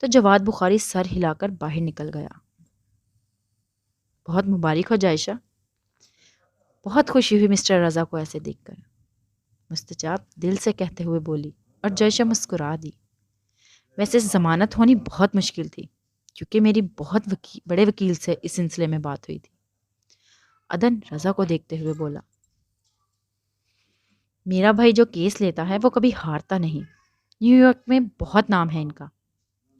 تو جواد بخاری سر ہلا کر باہر نکل گیا۔ بہت مبارک ہو جائشہ۔ بہت خوشی ہوئی مسٹر رضا کو ایسے دیکھ کر، مستجاب دل سے کہتے ہوئے بولی، اور جائشہ مسکرا دی۔ ویسے ضمانت ہونی بہت مشکل تھی، کیونکہ میری بہت بڑے وکیل سے اس سلسلے میں بات ہوئی تھی۔ عدن رضا کو دیکھتے ہوئے بولا، میرا بھائی جو کیس لیتا ہے وہ کبھی ہارتا نہیں، نیو یارک میں بہت نام ہے ان کا۔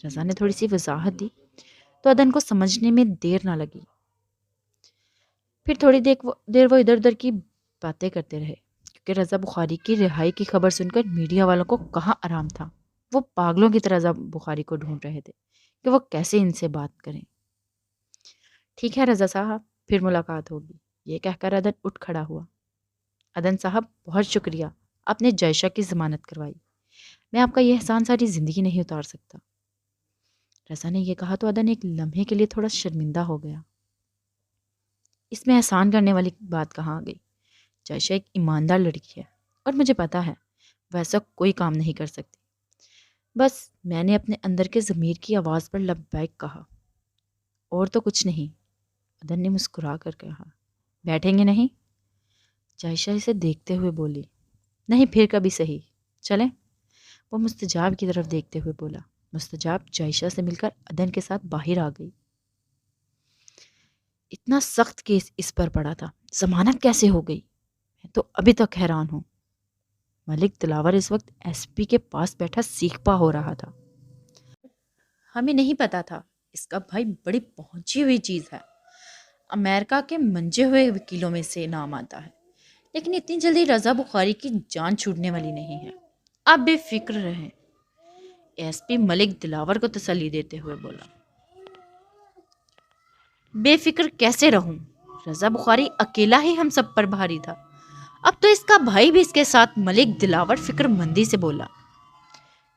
رضا نے تھوڑی سی وضاحت دی تو عدن کو سمجھنے میں دیر نہ لگی۔ پھر تھوڑی دیر وہ ادھر ادھر کی باتیں کرتے رہے، کیونکہ رضا بخاری کی رہائی کی خبر سن کر میڈیا والوں کو کہاں آرام تھا۔ وہ پاگلوں کی طرح رضا بخاری کو ڈھونڈ رہے تھے کہ وہ کیسے ان سے بات کریں۔ ٹھیک ہے رضا صاحب، پھر ملاقات ہوگی، یہ کہہ کر عدن اٹھ کھڑا ہوا۔ عدن صاحب بہت شکریہ، آپ نے جائشہ کی ضمانت کروائی، میں آپ کا یہ احسان ساری زندگی نہیں اتار سکتا۔ رضا نے یہ کہا تو عدن ایک لمحے کے لیے تھوڑا شرمندہ ہو گیا۔ اس میں احسان کرنے والی بات کہاں آ گئی؟ جائشہ ایک ایماندار لڑکی ہے اور مجھے پتا ہے ویسا کوئی کام نہیں کر سکتی۔ بس میں نے اپنے اندر کے ضمیر کی آواز پر لبیک کہا، اور تو کچھ نہیں۔ عدن نے مسکرا کر کہا، بیٹھیں گے نہیں؟ جائشہ اسے دیکھتے ہوئے بولی، نہیں پھر کبھی صحیح، چلیں؟ وہ مستجاب کی طرف دیکھتے ہوئے بولا۔ مستجاب جائشہ سے مل کر عدن کے ساتھ باہر آ گئی۔ اتنا سخت کیس اس پر پڑا تھا، ضمانت کیسے ہو گئی؟ میں تو ابھی تک حیران ہوں۔ ملک دلاور اس وقت ایس پی کے پاس بیٹھا سیکھپا ہو رہا تھا۔ ہمیں نہیں پتا تھا، اس کا بھائی بڑی پہنچی ہوئی چیز ہے، امریکہ کے منجے ہوئے وکیلوں میں سے نام آتا ہے، لیکن اتنی جلدی رضا بخاری کی جان چھوٹنے والی نہیں ہے۔ آپ بے فکر رہیں، ایس پی ملک دلاور کو تسلی دیتے ہوئے بولا۔ بے فکر کیسے رہوں؟ رضا بخاری اکیلا ہی ہم سب پر بھاری تھا، اب تو اس کا بھائی بھی اس کے ساتھ۔ ملک دلاور فکر مندی سے بولا۔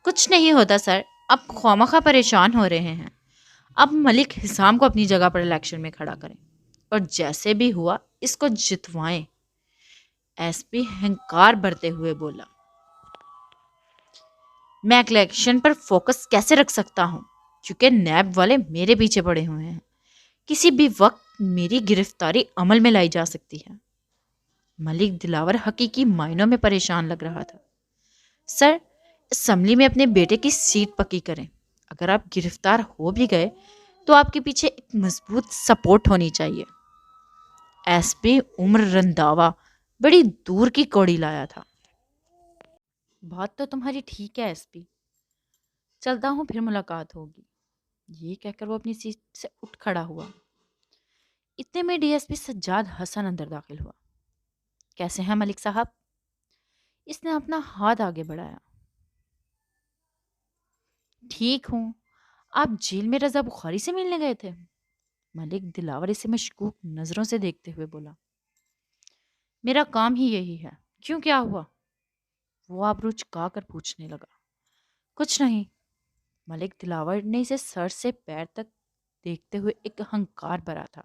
کچھ نہیں ہوتا سر، اب خوامخواہ پریشان ہو رہے ہیں۔ اب ملک حسام کو اپنی جگہ پر الیکشن میں کھڑا کریں اور جیسے بھی ہوا اس کو جتوائیں، ایس پی ہنکار بھرتے ہوئے بولا۔ میں الیکشن پر فوکس کیسے رکھ سکتا ہوں، کیونکہ نیب والے میرے پیچھے پڑے ہوئے ہیں، کسی بھی وقت میری گرفتاری عمل میں لائی جا سکتی ہے۔ ملک دلاور حقیقی معنوں میں پریشان لگ رہا تھا۔ سر، اسمبلی میں اپنے بیٹے کی سیٹ پکی کریں، اگر آپ گرفتار ہو بھی گئے تو آپ کے پیچھے ایک مضبوط سپورٹ ہونی چاہیے۔ ایس پی عمر رنداوا بڑی دور کی کوڑی لایا تھا۔ بات تو تمہاری ٹھیک ہے ایس پی، چلتا ہوں پھر ملاقات ہوگی۔ یہ کہہ کر وہ اپنی سیٹ سے اٹھ کھڑا ہوا۔ اتنے میں ڈی ایس پی سجاد حسن اندر داخل ہوا۔ کیسے ہیں ملک صاحب؟ اس نے اپنا ہاتھ آگے بڑھایا۔ ٹھیک ہوں، آپ جیل میں رضا بخاری سے ملنے گئے تھے؟ ملک دلاور اسے مشکوک نظروں سے دیکھتے ہوئے بولا۔ میرا کام ہی یہی ہے، کیوں کیا ہوا؟ وہ آبرو چکا کر پوچھنے لگا۔ کچھ نہیں۔ ملک دلاور نے اسے سر سے پیر تک دیکھتے ہوئے ایک ہنکار بھرا تھا۔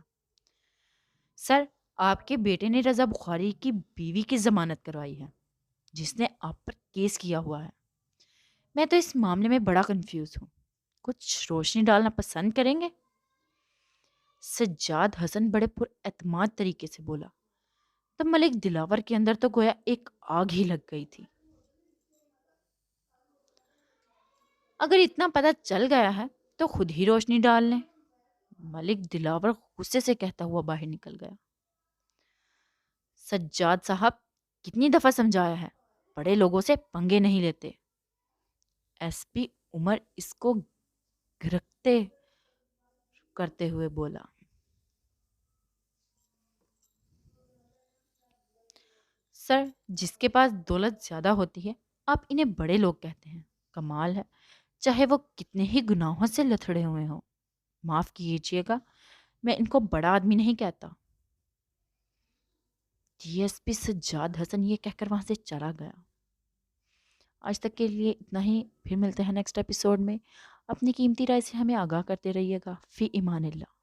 سر، آپ کے بیٹے نے رضا بخاری کی بیوی کی ضمانت کروائی ہے، جس نے آپ پر کیس کیا ہوا ہے۔ میں تو اس معاملے میں بڑا کنفیوز ہوں، کچھ روشنی ڈالنا پسند کریں گے؟ سجاد حسن بڑے پر اعتماد طریقے سے بولا۔ تب ملک دلاور کے اندر تو گویا ایک آگ ہی لگ گئی تھی۔ اگر اتنا پتہ چل گیا ہے تو خود ہی روشنی ڈال لیں، ملک دلاور غصے سے کہتا ہوا باہر نکل گیا۔ سجاد صاحب کتنی دفعہ سمجھایا ہے، بڑے لوگوں سے پنگے نہیں لیتے۔ ایس پی عمر اس کو گرکتے کرتے ہوئے بولا۔ سر، جس کے پاس دولت زیادہ ہوتی ہے آپ انہیں بڑے لوگ کہتے ہیں، کمال ہے، چاہے وہ کتنے ہی گناہوں سے لتھڑے ہوئے ہوں۔ معاف کیجیے گا، میں ان کو بڑا آدمی نہیں کہتا۔ ڈی ایس پی سجاد حسن یہ کہہ کر وہاں سے چلا گیا۔ آج تک کے لیے اتنا ہی، پھر ملتے ہیں نیکسٹ ایپیسوڈ میں۔ اپنی قیمتی رائے سے ہمیں آگاہ کرتے رہیے گا۔ فی امان اللہ۔